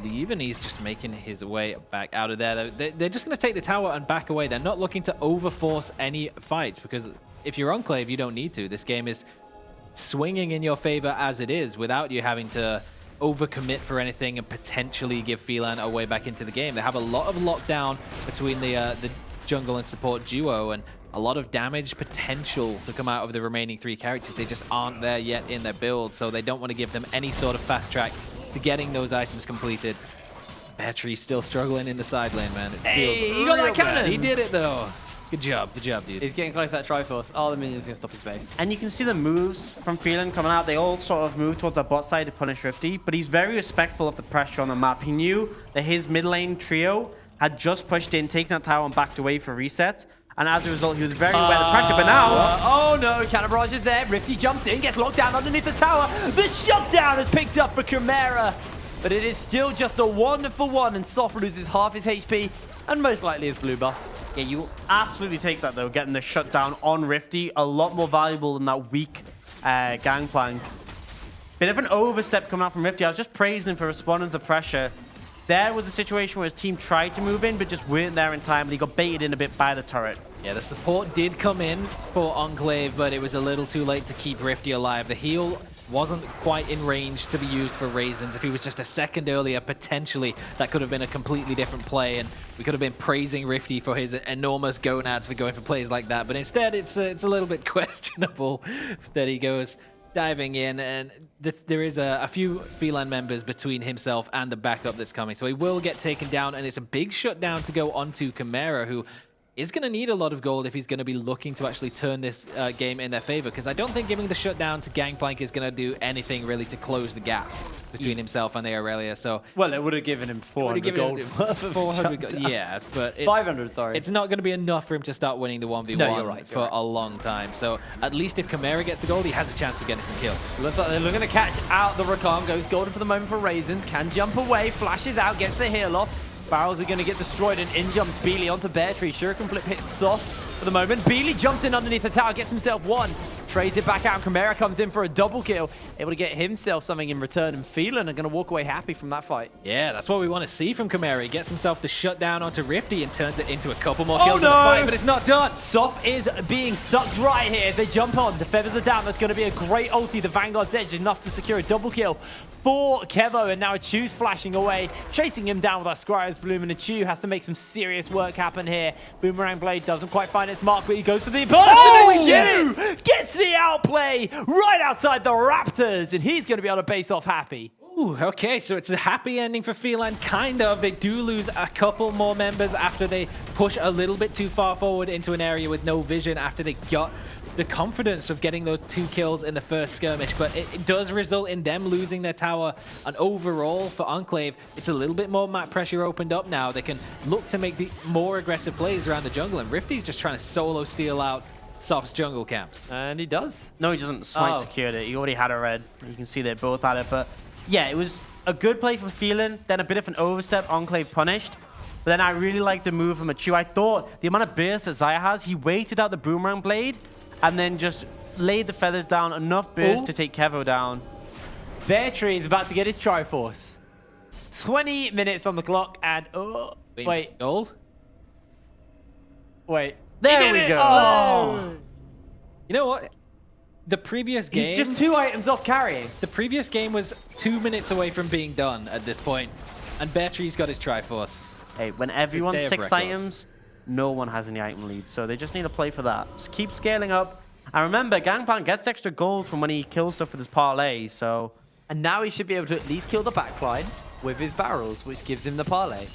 S3: Even he's just making his way back out of there. They're just going to take the tower and back away. They're not looking to overforce any fights because if you're Enclave, you don't need to. This game is swinging in your favor as it is without you having to overcommit for anything and potentially give Phelan a way back into the game. They have a lot of lockdown between the jungle and support duo and a lot of damage potential to come out of the remaining 3 characters. They just aren't there yet in their build, so they don't want to give them any sort of fast track to getting those items completed. Battery's still struggling in the side lane, man. It feels
S5: he got that cannon!
S3: bad. He did it, though. Good job, dude.
S5: He's getting close to that Triforce. Oh, the minion's going to stop his base.
S2: And you can see the moves from Phelan coming out. They all sort of move towards our bot side to punish Rifty, but he's very respectful of the pressure on the map. He knew that his mid lane trio had just pushed in, taken that tower and backed away for reset. And as a result, he was very aware of the pressure, but now...
S5: oh no, Cannon Barrage is there. Rifty jumps in, gets locked down underneath the tower. The shutdown is picked up for Chimera. But it is still just a 1-for-1, and Soft loses half his HP and most likely his blue buff.
S2: Yeah, you absolutely take that, though, getting the shutdown on Rifty. A lot more valuable than that weak gangplank. Bit of an overstep coming out from Rifty. I was just praising him for responding to the pressure. There was a situation where his team tried to move in, but just weren't there in time, and he got baited in a bit by the turret.
S3: Yeah, the support did come in for Enclave, but it was a little too late to keep Rifty alive. The heal wasn't quite in range to be used for Raisins. If he was just a second earlier, potentially that could have been a completely different play, and we could have been praising Rifty for his enormous gonads for going for plays like that. But instead, it's a little bit questionable that he goes diving in, and there is a few Phelan members between himself and the backup that's coming. So he will get taken down, and it's a big shutdown to go onto Chimera, who is going to need a lot of gold if he's going to be looking to actually turn this game in their favor, because I don't think giving the shutdown to Gangplank is going to do anything really to close the gap between himself and the Aurelia. So
S5: well, it would have given him 400 gold worth of
S3: 400 gold. Yeah, but it's
S5: 500, sorry.
S3: It's not going to be enough for him to start winning the 1v1 for a long time. So at least if Chimera gets the gold, he has a chance of getting some kills.
S5: Looks like they're looking to catch out the Rakan. Goes golden for the moment for Raisins. Can jump away, flashes out, gets the heal off. Barrels are going to get destroyed, and in jumps Beely onto Bear Tree. Shuriken Flip hits Soft for the moment. Beely jumps in underneath the tower, gets himself one. Trades it back out. Chimera comes in for a double kill, able to get himself something in return, and Phelan are going to walk away happy from that fight.
S3: Yeah, that's what we want to see from Chimera. He gets himself the shutdown onto Rifty and turns it into a couple more kills in the fight, but it's not done.
S5: Soft is being sucked right here. They jump on. The feathers are down. That's going to be a great ulti. The Vanguard's edge enough to secure a double kill for Kevo, and now a Chu's flashing away, chasing him down with our Scryer's Bloom, and a Chu has to make some serious work happen here. Boomerang Blade doesn't quite find its mark, but he goes for the burst, and Chu gets the outplay right outside the Raptors, and he's going to be able to base off happy.
S3: Ooh, okay, so it's a happy ending for Phelan, kind of. They do lose a couple more members after they push a little bit too far forward into an area with no vision after they got the confidence of getting those 2 kills in the first skirmish, but it does result in them losing their tower. And overall, for Enclave, it's a little bit more map pressure opened up now. They can look to make the more aggressive plays around the jungle, and Rifty's just trying to solo steal out Soft's jungle camp.
S5: And he does.
S2: No, he doesn't. Smite secured it. He already had a red. You can see they both had it. But yeah, it was a good play for Phelan, then a bit of an overstep, Enclave punished. But then I really liked the move from Achu. I thought the amount of burst that Xayah has, he waited out the boomerang blade and then just laid the feathers down, enough burst to take Kevo down.
S5: Bear Tree is about to get his Triforce. 20 minutes on the clock, and wait.
S3: Gold?
S5: Wait.
S2: There we go.
S5: Oh.
S3: You know what? The previous game...
S5: He's just 2 items off carrying.
S3: The previous game was 2 minutes away from being done at this point, and Bear Tree's got his Triforce.
S2: Hey, when everyone's
S3: day of
S2: 6
S3: records.
S2: items, no one has any item lead, so they just need to play for that. Just keep scaling up. And remember, Gangplank gets extra gold from when he kills stuff with his parlay, so...
S5: And now he should be able to at least kill the backline with his barrels, which gives him the parlay.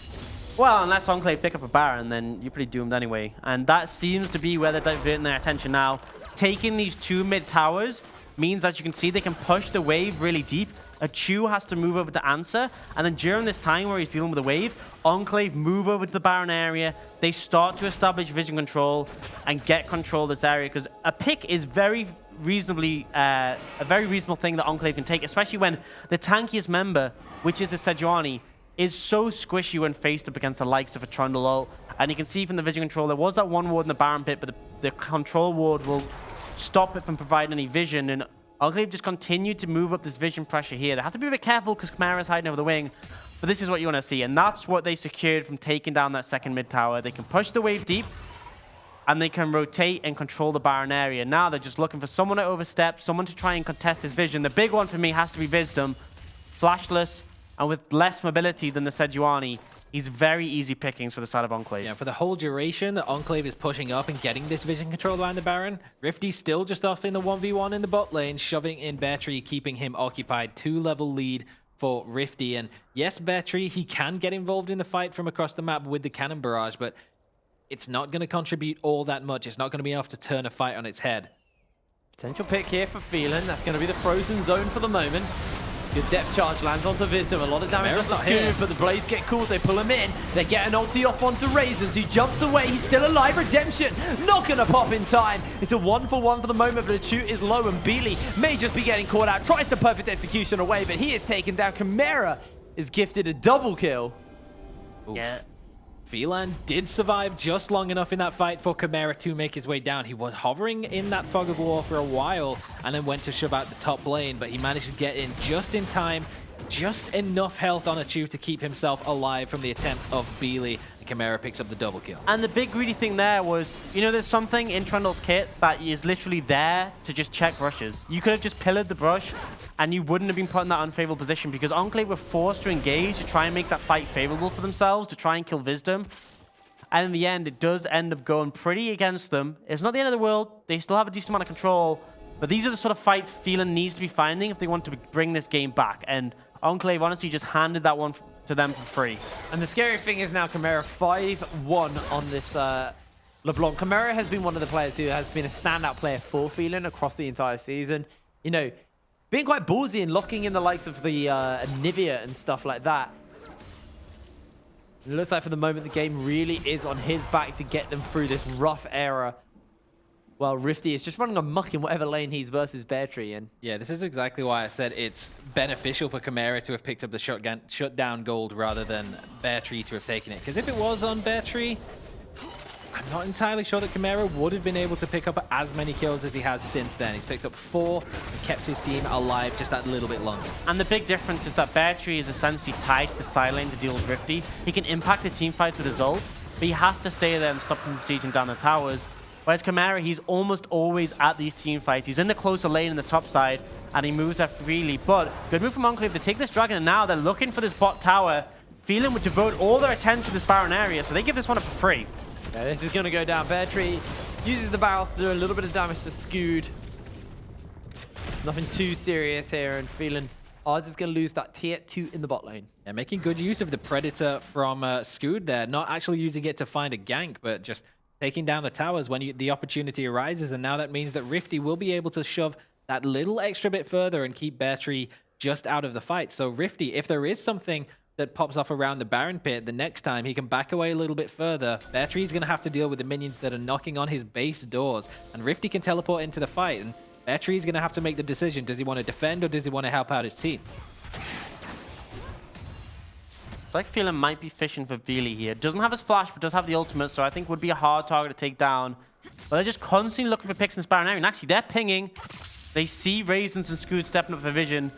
S2: Well, unless Enclave pick up a Baron, then you're pretty doomed anyway. And that seems to be where they're diverting their attention now. Taking these 2 mid towers means, as you can see, they can push the wave really deep. Achu has to move over to answer, and then during this time where he's dealing with the wave, Enclave move over to the Baron area. They start to establish vision control and get control of this area, because a pick is very reasonably a very reasonable thing that Enclave can take, especially when the tankiest member, which is the Sejuani, is so squishy when faced up against the likes of a Trundle ult. And you can see from the vision control, there was that 1 ward in the Baron pit, but the control ward will stop it from providing any vision, and Enclave just continued to move up this vision pressure here. They have to be a bit careful because Chimera's hiding over the wing, but this is what you want to see, and that's what they secured from taking down that second mid tower. They can push the wave deep, and they can rotate and control the Baron area. Now they're just looking for someone to overstep, someone to try and contest his vision. The big one for me has to be Wisdom. Flashless, and with less mobility than the Sejuani, he's very easy pickings for the side of Enclave.
S3: Yeah, for the whole duration that Enclave is pushing up and getting this vision control around the Baron, Rifty's still just off in the 1v1 in the bot lane, shoving in Bear Tree, keeping him occupied. 2-level lead for Rifty. And yes, Bear Tree, he can get involved in the fight from across the map with the cannon barrage, but it's not going to contribute all that much. It's not going to be enough to turn a fight on its head.
S5: Potential pick here for Phelan. That's going to be the frozen zone for the moment. Good depth charge lands onto Wisdom. A lot of damage on the Scoop, but the blades get caught. They pull him in. They get an ulti off onto Raisins, who jumps away. He's still alive. Redemption not going to pop in time. It's a 1-for-1 for the moment, but the shoot is low, and Beely may just be getting caught out. Tries the perfect execution away, but he is taken down. Chimera is gifted a double kill.
S3: Oof.
S2: Yeah.
S3: Phelan did survive just long enough in that fight for Chimera to make his way down. He was hovering in that fog of war for a while and then went to shove out the top lane, but he managed to get in just in time. Just enough health on Achu to keep himself alive from the attempt of Beely, and Chimera picks up the double kill.
S2: And the big greedy thing there was, you know, there's something in Trundle's kit that is literally there to just check rushes. You could have just pillared the brush and you wouldn't have been put in that unfavorable position, because Enclave were forced to engage to try and make that fight favorable for themselves, to try and kill Wisdom. And in the end, it does end up going pretty against them. It's not the end of the world. They still have a decent amount of control. But these are the sort of fights Phelan needs to be finding if they want to bring this game back. And Enclave honestly just handed that one to them for free.
S5: And the scary thing is now Chimera 5-1 on this LeBlanc. Chimera has been one of the players who has been a standout player for Phelan across the entire season. You know, being quite ballsy and locking in the likes of the Nivea and stuff like that. It looks like for the moment the game really is on his back to get them through this rough era. Well, Rifty is just running amok in whatever lane he's versus Bear Tree in.
S3: Yeah, this is exactly why I said it's beneficial for Chimera to have picked up the shutdown gold rather than Bear Tree to have taken it. Because if it was on Bear Tree, I'm not entirely sure that Chimera would have been able to pick up as many kills as he has since then. He's picked up 4 and kept his team alive just that little bit longer.
S2: And the big difference is that Bear Tree is essentially tied to the side lane to deal with Rifty. He can impact the team fights with his ult, but he has to stay there and stop him sieging down the towers. Whereas Chimera, he's almost always at these team fights. He's in the closer lane in the top side, and he moves there freely. But good move from Enclave to take this dragon, and now they're looking for this bot tower. Phelan would devote all their attention to this Baron area, so they give this one up for free.
S5: Yeah, this is going to go down. Bear Tree uses the barrels to do a little bit of damage to Scoot. It's nothing too serious here, and Phelan are just going to lose that tier 2 in the bot lane.
S3: Yeah, making good use of the Predator from Scoot there. Not actually using it to find a gank, but just taking down the towers when the opportunity arises. And now that means that Rifty will be able to shove that little extra bit further and keep Bear Tree just out of the fight. So Rifty, if there is something that pops off around the Baron pit, the next time he can back away a little bit further. Bear Tree's going to have to deal with the minions that are knocking on his base doors. And Rifty can teleport into the fight. And Bear Tree's going to have to make the decision. Does he want to defend or does he want to help out his team?
S2: It's like Phelan might be fishing for Beely here. Doesn't have his flash, but does have the ultimate, so I think would be a hard target to take down. But they're just constantly looking for picks in this Baron area. And actually, they're pinging. They see Raisins and Scoot stepping up for vision.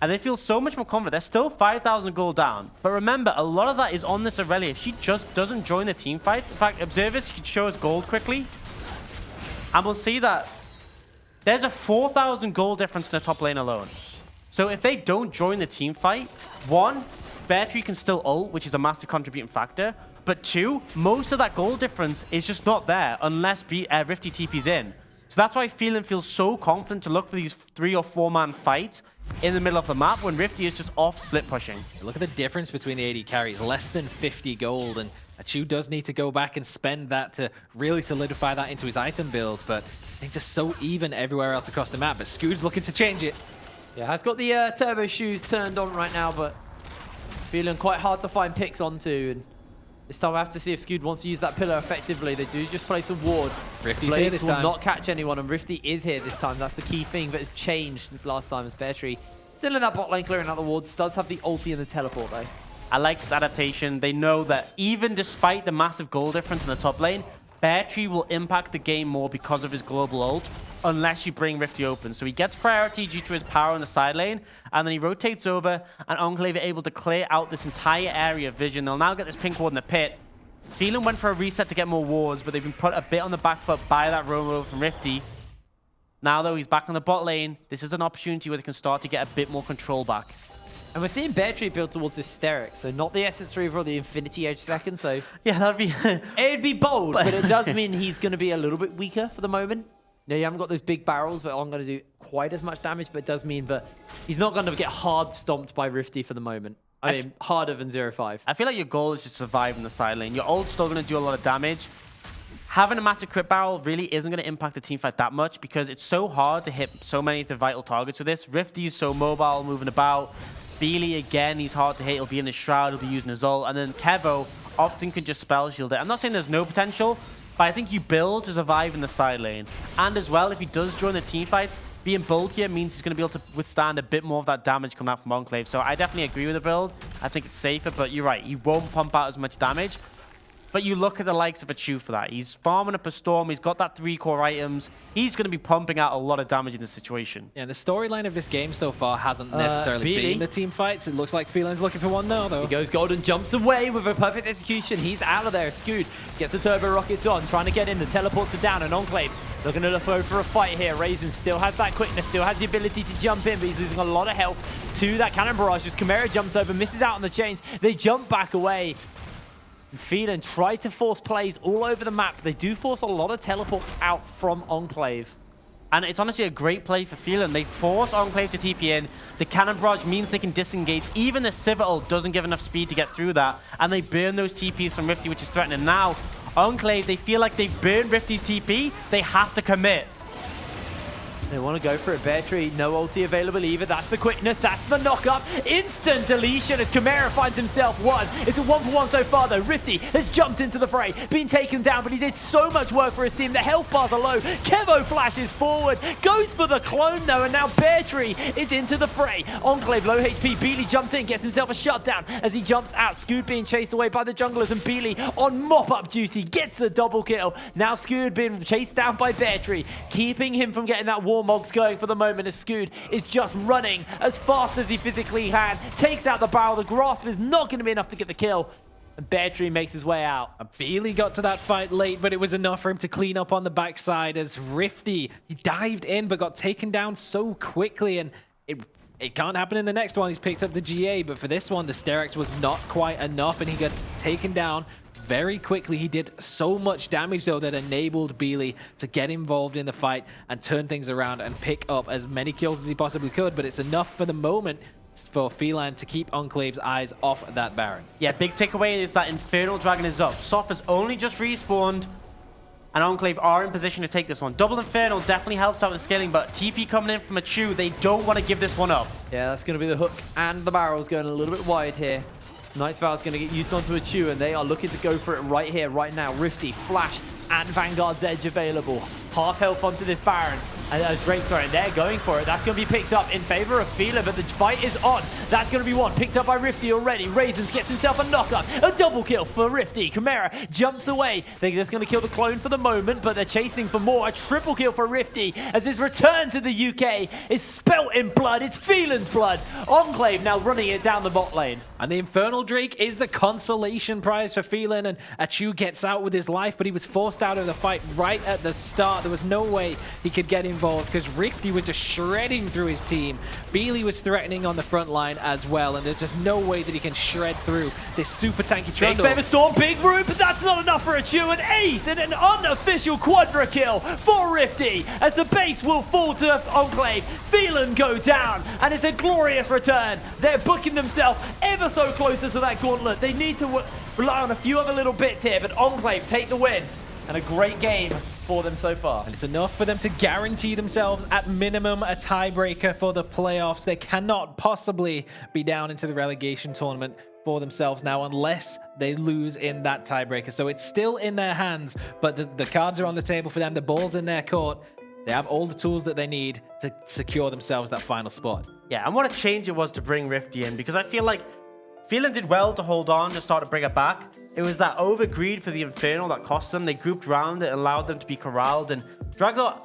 S2: And they feel so much more confident. They're still 5,000 gold down. But remember, a lot of that is on this Aurelia. She just doesn't join the team fights. In fact, observers, she can show us gold quickly. And we'll see that there's a 4,000 gold difference in the top lane alone. So if they don't join the team fight, one, Bear Tree can still ult, which is a massive contributing factor. But two, most of that gold difference is just not there unless Rifty TP's in. So that's why Phelan feels so confident to look for these 3 or 4 man fights in the middle of the map when Rifty is just off split pushing.
S3: Look at the difference between the AD carries. Less than 50 gold, and Achu does need to go back and spend that to really solidify that into his item build, but things are so even everywhere else across the map. But Scoot's looking to change it.
S5: Yeah, has got the turbo shoes turned on right now, but feeling quite hard to find picks onto. And this time I have to see if Scoot wants to use that pillar effectively. They do just place a ward.
S3: Rifty's here this
S5: will
S3: time.
S5: not catch anyone, and Rifty is here this time. That's the key thing that has changed since last time as Bear Tree. Still in that bot lane, clearing out the wards. Does have the ulti and the teleport, though.
S2: I like this adaptation. They know that even despite the massive goal difference in the top lane, Bear Tree will impact the game more because of his global ult, unless you bring Rifty open. So he gets priority due to his power in the side lane, and then he rotates over, and Enclave are able to clear out this entire area of vision. They'll now get this pink ward in the pit. Phelan went for a reset to get more wards, but they've been put a bit on the back foot by that roam over from Rifty. Now, though, he's back on the bot lane. This is an opportunity where they can start to get a bit more control back.
S5: And we're seeing Bear Tree build towards Hysteric, so not the Essence Reaver or the Infinity Edge second, so
S2: Yeah, that'd be...
S5: it'd be bold, but it does mean he's going to be a little bit weaker for the moment. No, you haven't got those big barrels that aren't going to do quite as much damage, but it does mean that he's not going to get hard stomped by Rifty for the moment. I mean, harder than 0-5.
S2: I feel like your goal is just survive in the side lane. Your ult's still going to do a lot of damage. Having a massive crit barrel really isn't going to impact the team fight that much because it's so hard to hit so many of the vital targets with this. Rifty's so mobile, moving about. Beely, again, he's hard to hit. He'll be in his shroud, he'll be using his ult. And then Kevo often can just spell shield it. I'm not saying there's no potential, but I think you build to survive in the side lane. And as well, if he does join the team fights, being bulkier means he's going to be able to withstand a bit more of that damage coming out from Enclave. So I definitely agree with the build. I think it's safer, but you're right. He won't pump out as much damage. But you look at the likes of Achu for that. He's farming up a Storm. He's got that 3 core items. He's going to be pumping out a lot of damage in this situation.
S3: Yeah, the storyline of this game so far hasn't necessarily been the team fights. It looks like Phelan's looking for one now, though.
S5: He goes Golden, jumps away with a perfect execution. He's out of there. Scoot gets the turbo rockets on, trying to get in. The teleports are down, and Enclave looking to throw for a fight here. Raisin still has that quickness, still has the ability to jump in, but he's losing a lot of health to that cannon barrage. Just Chimera jumps over, misses out on the chains. They jump back away. Phelan try to force plays all over the map. They do force a lot of teleports out from Enclave.
S2: And it's honestly a great play for Phelan. They force Enclave to TP in. The cannon barrage means they can disengage. Even the Citadel doesn't give enough speed to get through that. And they burn those TPs from Rifty, which is threatening. Now, Enclave, they feel like they've burned Rifty's TP. They have to commit.
S5: They want to go for it. Bear Tree, no ulti available either. That's the quickness. That's the knock-up. Instant deletion as Chimera finds himself one. It's a 1-for-1 so far, though. Rifty has jumped into the fray, been taken down, but he did so much work for his team. The health bars are low. Kevo flashes forward, goes for the clone, though, and now Bear Tree is into the fray. Enclave, low HP. Beely jumps in, gets himself a shutdown as he jumps out. Scoot being chased away by the junglers, and Beely on mop-up duty gets a double kill. Now Scoot being chased down by Bear Tree, keeping him from getting that war mogs going for the moment as Scoot is just running as fast as he physically can. Takes out the barrel. The grasp is not going to be enough to get the kill. And Bear Tree makes his way out.
S3: Beely got to that fight late, but it was enough for him to clean up on the backside as Rifty, he dived in but got taken down so quickly, and it can't happen in the next one. He's picked up the GA, but for this one, the Sterex was not quite enough, and he got taken down very quickly. He did so much damage, though, that enabled Beely to get involved in the fight and turn things around and pick up as many kills as he possibly could, but it's enough for the moment for Phelan to keep Enclave's eyes off that Baron.
S2: Yeah, big takeaway is that Infernal Dragon is up. Soph has only just respawned. and Enclave are in position to take this one. Double Inferno definitely helps out with scaling, but TP coming in from a Chew, they don't want to give this one up.
S5: Yeah, that's going to be the hook, and the barrel's going a little bit wide here. Knight's Vow is going to get used onto a Chew, and they are looking to go for it right here, right now. Rifty, Flash, and Vanguard's Edge available. Half health onto this Baron. And Drake's right, and they're going for it. That's going to be picked up in favor of Phelan, but the fight is on. That's going to be one picked up by Rifty already. Raisins gets himself a knockup. A double kill for Rifty. Chimera jumps away. They're just going to kill the clone for the moment, but they're chasing for more. A triple kill for Rifty as his return to the UK is spelt in blood. It's Phelan's blood. Enclave now running it down the bot lane.
S3: And the Infernal Drake is the consolation prize for Phelan, and Achu gets out with his life, but he was forced out of the fight right at the start. There was no way he could get involved because Rifty was just shredding through his team. Beely was threatening on the front line as well, and there's just no way that he can shred through this super tanky
S5: Big
S3: Trundle.
S5: favor storm, big root, but that's not enough for Achu. An ace and an unofficial quadra kill for Rifty as the base will fall to Enclave. Phelan go down, and it's a glorious return. They're booking themselves ever so closer to that gauntlet. They need to rely on a few other little bits here, but Enclave take the win. And a great game for them so far.
S3: And it's enough for them to guarantee themselves at minimum a tiebreaker for the playoffs. They cannot possibly be down into the relegation tournament for themselves now unless they lose in that tiebreaker. So it's still in their hands, but the cards are on the table for them. The ball's in their court. They have all the tools that they need to secure themselves that final spot.
S2: Yeah, and what a change it was to bring Rifty in, because I feel like Phelan did well to hold on, to start to bring it back. It was that over-greed for the Infernal that cost them. They grouped around it, allowed them to be corralled, and Dragdor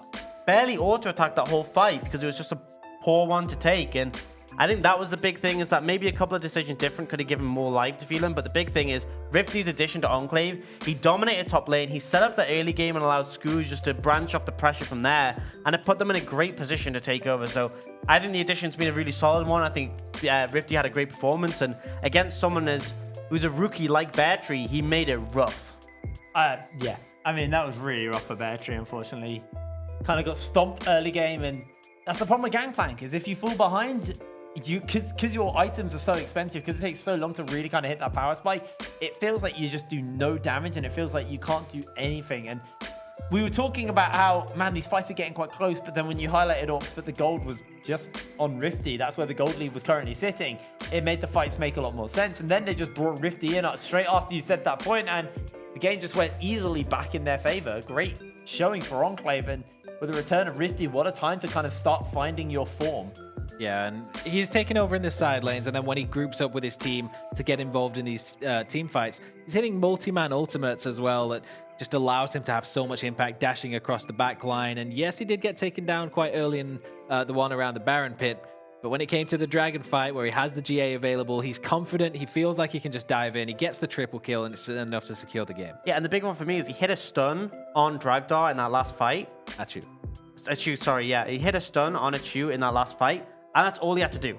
S2: barely auto-attacked that whole fight because it was just a poor one to take. And I think that was the big thing, is that maybe a couple of decisions different could have given more life to Phelan, but the big thing is Rifty's addition to Enclave. He dominated top lane, he set up the early game and allowed Scooge just to branch off the pressure from there, and it put them in a great position to take over. So I think the addition's been a really solid one. I think Rifty had a great performance, and against someone who's a rookie like Battery, he made it rough.
S5: Yeah, I mean, that was really rough for Battery, unfortunately. Kind of got stomped early game, and that's the problem with Gangplank, is if you fall behind, because your items are so expensive, because it takes so long to really kind of hit that power spike, it feels like you just do no damage, and it feels like you can't do anything. And we were talking about how, man, these fights are getting quite close, but then when you highlighted Oxford, the gold was just on Rifty. That's where the gold lead was currently sitting. It made the fights make a lot more sense, and then they just brought Rifty in straight after you said that point, and the game just went easily back in their favor. Great showing for Enclave, and with the return of Rifty, what a time to kind of start finding your form.
S3: Yeah, and he's taken over in the side lanes, and then when he groups up with his team to get involved in these team fights, he's hitting multi-man ultimates as well that just allows him to have so much impact, dashing across the back line. And yes, he did get taken down quite early in the one around the Baron pit, but when it came to the Dragon fight where he has the GA available, he's confident, he feels like he can just dive in, he gets the triple kill, and it's enough to secure the game.
S2: Yeah, and the big one for me is he hit a stun on Dragdar in that last fight. Achu, sorry, yeah. He hit a stun on Achu in that last fight, and that's all he had to do.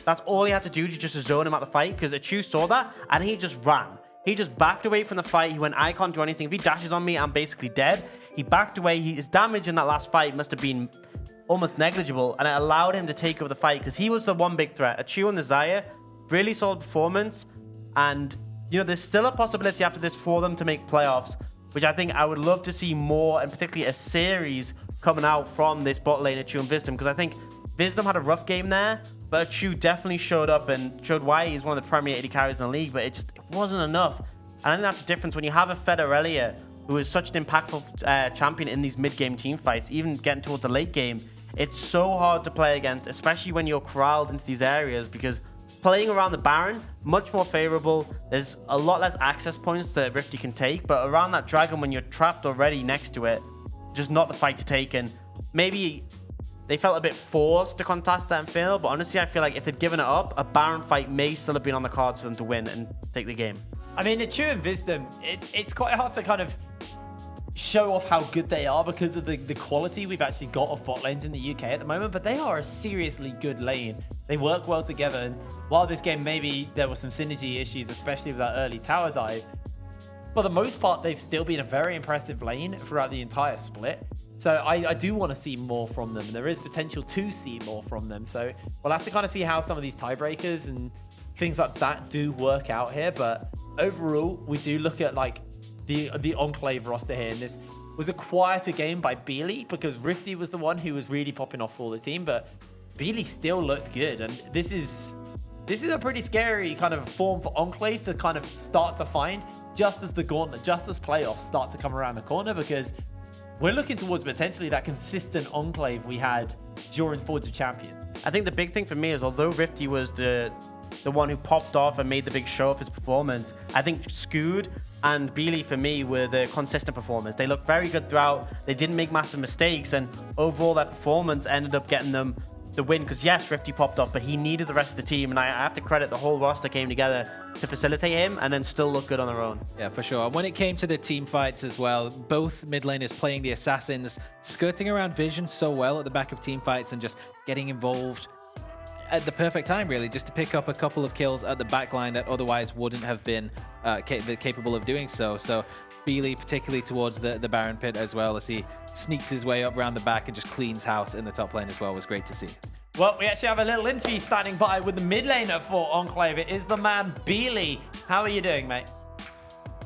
S2: That's all he had to do to just zone him out the fight, because Achu saw that, and he just ran. He just backed away from the fight. He went, I can't do anything. If he dashes on me, I'm basically dead. He backed away. His damage in that last fight must have been almost negligible, and it allowed him to take over the fight, because he was the one big threat. Achu and the Zaya, really solid performance, and you know, there's still a possibility after this for them to make playoffs, which I think I would love to see more, and particularly a series coming out from this bot lane, Achu and Wisdom, because I think Wisdom had a rough game there, but Achu definitely showed up and showed why he's one of the premier 80 carries in the league, but it wasn't enough. And I think that's the difference when you have a Federelia who is such an impactful champion in these mid-game team fights, even getting towards the late game. It's so hard to play against, especially when you're corralled into these areas, because playing around the Baron, much more favorable. There's a lot less access points that Rifty can take, but around that Dragon, when you're trapped already next to it, just not the fight to take. And maybe they felt a bit forced to contest that and fail, but honestly, I feel like if they'd given it up, a Baron fight may still have been on the cards for them to win and take the game.
S5: I mean, Achu and Wisdom, it's quite hard to kind of show off how good they are because of the quality we've actually got of bot lanes in the UK at the moment, but they are a seriously good lane. They work well together, and while this game maybe there were some synergy issues, especially with that early tower dive, for the most part, they've still been a very impressive lane throughout the entire split. So I do want to see more from them. There is potential to see more from them. So we'll have to kind of see how some of these tiebreakers and things like that do work out here. But overall, we do look at like the Enclave roster here. And this was a quieter game by Beely because Rifty was the one who was really popping off for the team, but Beely still looked good. And this is a pretty scary kind of form for Enclave to kind of start to find just as the gauntlet, just as playoffs start to come around the corner, because we're looking towards potentially that consistent Enclave we had during Forge of Champion.
S2: I think the big thing for me is, although Rifty was the one who popped off and made the big show of his performance, I think Scood and Beely for me were the consistent performers. They looked very good throughout. They didn't make massive mistakes, and overall that performance ended up getting them the win, because yes, Rifty popped off, but he needed the rest of the team, and I have to credit the whole roster came together to facilitate him and then still look good on their own.
S3: Yeah, for sure. And when it came to the team fights as well, both mid laners playing the assassins, skirting around Vision so well at the back of team fights and just getting involved at the perfect time, really, just to pick up a couple of kills at the back line that otherwise wouldn't have been capable of doing so. So Beely, particularly towards the Baron pit as well, as he sneaks his way up around the back and just cleans house in the top lane as well, was great to see.
S5: Well, we actually have a little interview standing by with the mid laner for Enclave. It is the man Beely. How are you doing, mate?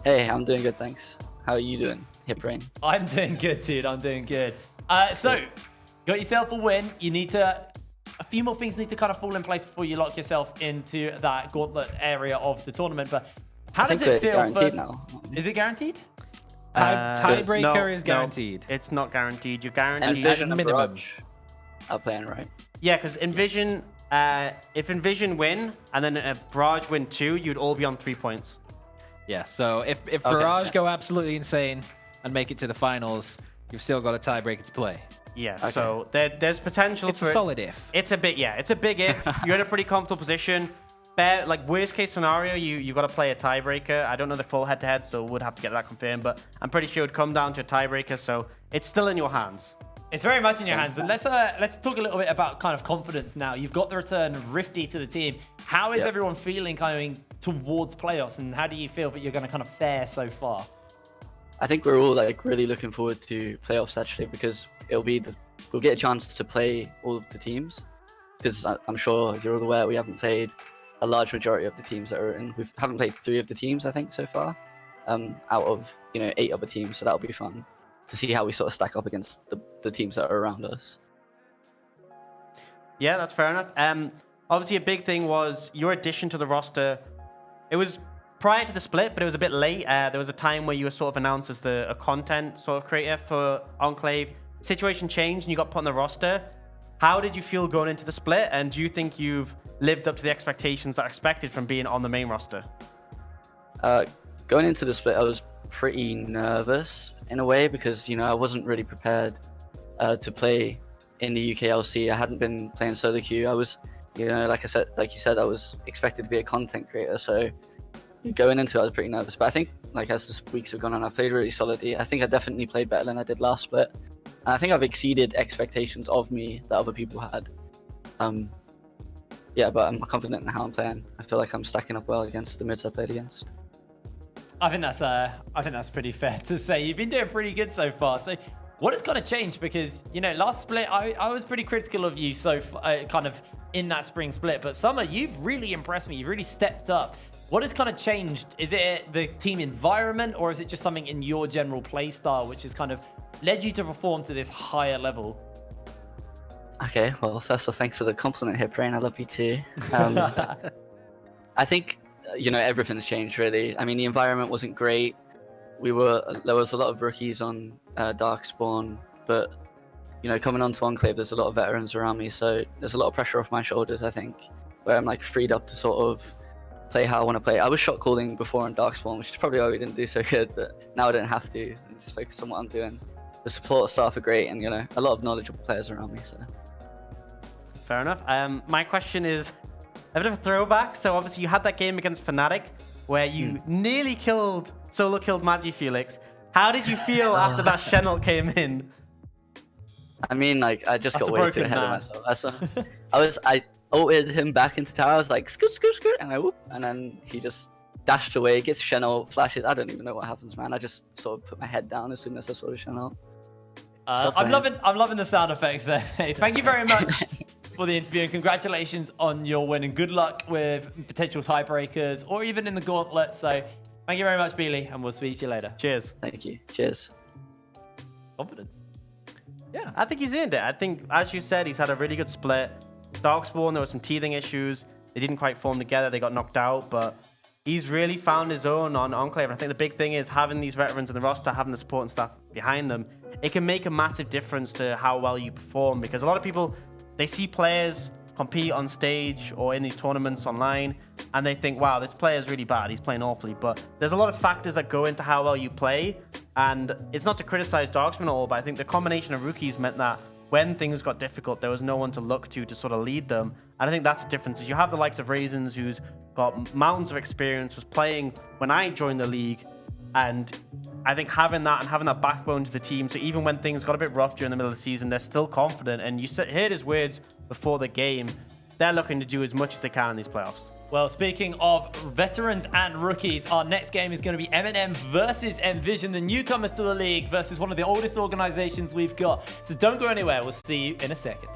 S6: Hey, I'm doing good, thanks. How are you doing, Hip Rain?
S5: I'm doing good, dude. I'm doing good. So, got yourself a win. You need to... A few more things need to kind of fall in place before you lock yourself into that gauntlet area of the tournament. But how does it feel
S6: guaranteed
S5: first?
S6: now.
S5: Is it guaranteed?
S3: Tiebreaker is
S2: No,
S3: guaranteed.
S2: it's not guaranteed. You're guaranteed.
S6: Envision and
S3: minimum.
S6: Barrage are playing, right?
S2: Yeah, because Envision, if Envision win and then Barrage win 2, you'd all be on 3 points.
S3: Yeah, so if Barrage go absolutely insane and make it to the finals, you've still got a tiebreaker to play.
S2: Yeah, so there's potential
S3: It's
S2: for
S3: a solid if.
S2: It's a big if. You're in a pretty comfortable position. Like worst case scenario, you got to play a tiebreaker. I don't know the full head-to-head, so would have to get that confirmed. But I'm pretty sure it'd come down to a tiebreaker, so it's still in your hands.
S5: It's very much in your hands. And let's talk a little bit about kind of confidence now. You've got the return of Rifty to the team. How is everyone feeling going towards playoffs, and how do you feel that you're going to kind of fare so far?
S6: I think we're all like really looking forward to playoffs actually, because we'll get a chance to play all of the teams. Because I'm sure you're all aware we haven't played a large majority of the teams that are in. We haven't played 3 of the teams, I think, so far, out of 8 other teams. So that'll be fun to see how we sort of stack up against the teams that are around us.
S2: Yeah, that's fair enough. Obviously, a big thing was your addition to the roster. It was prior to the split, but it was a bit late. There was a time where you were sort of announced as a content sort of creator for Enclave. Situation changed and you got put on the roster. How did you feel going into the split? And do you think you've lived up to the expectations that are expected from being on the main roster?
S6: Going into the split, I was pretty nervous in a way because, I wasn't really prepared to play in the UKLC. I hadn't been playing solo queue. I was, like you said, I was expected to be a content creator. So going into it, I was pretty nervous. But I think, as the weeks have gone on, I played really solidly. I think I definitely played better than I did last split. And I think I've exceeded expectations of me that other people had. But I'm confident in how I'm playing. I feel like I'm stacking up well against the mids I played against.
S5: I think that's pretty fair to say. You've been doing pretty good so far. So what has kind of changed? Because, last split, I was pretty critical of you kind of in that spring split. But Summer, you've really impressed me. You've really stepped up. What has kind of changed? Is it the team environment, or is it just something in your general play style which has kind of led you to perform to this higher level?
S6: Okay, well, first of all, thanks for the compliment, Hip Rain. I love you too. I think, everything's changed, really. I mean, the environment wasn't great. There was a lot of rookies on Darkspawn, but, coming onto Enclave, there's a lot of veterans around me, so there's a lot of pressure off my shoulders, I think, where I'm, freed up to sort of play how I want to play. I was shot calling before on Darkspawn, which is probably why we didn't do so good, but now I don't have to. I just focus on what I'm doing. The support staff are great, and, a lot of knowledgeable players around me, so...
S2: Fair enough. My question is a bit of a throwback. So obviously you had that game against Fnatic where you nearly solo killed Magi Felix. How did you feel after that Shenel came in?
S6: I mean, I just got way too ahead of myself. I ulted him back into tower. I was like, scoot, scoot, scoot, and and then he just dashed away, gets Shenel, flashes. I don't even know what happens, man. I just sort of put my head down as soon as I saw the Shenel.
S5: I'm loving the sound effects there. Thank you very much for the interview, and congratulations on your win, and good luck with potential tiebreakers or even in the gauntlet. So Thank you very much, Beely, and we'll speak to you later.
S2: Cheers.
S6: Thank you. Cheers.
S5: Confidence.
S3: Yeah.
S2: I think he's earned it. I think, as you said, he's had a really good split. Darkspawn, there were some teething issues. They didn't quite form together. They got knocked out, but he's really found his own on Enclave. And I think the big thing is having these veterans in the roster, having the support and stuff behind them. It can make a massive difference to how well you perform, because a lot of people, they see players compete on stage or in these tournaments online, and they think, wow, this player is really bad. He's playing awfully. But there's a lot of factors that go into how well you play. And it's not to criticize Darkspawn at all, but I think the combination of rookies meant that when things got difficult, there was no one to look to sort of lead them. And I think that's the difference. Is you have the likes of Raisins, who's got mountains of experience, was playing when I joined the league. And I think having that backbone to the team, so even when things got a bit rough during the middle of the season, they're still confident. And you heard his words before the game. They're looking to do as much as they can in these playoffs.
S5: Well, speaking of veterans and rookies, our next game is going to be M&M versus Envision, the newcomers to the league, versus one of the oldest organizations we've got. So don't go anywhere. We'll see you in a second.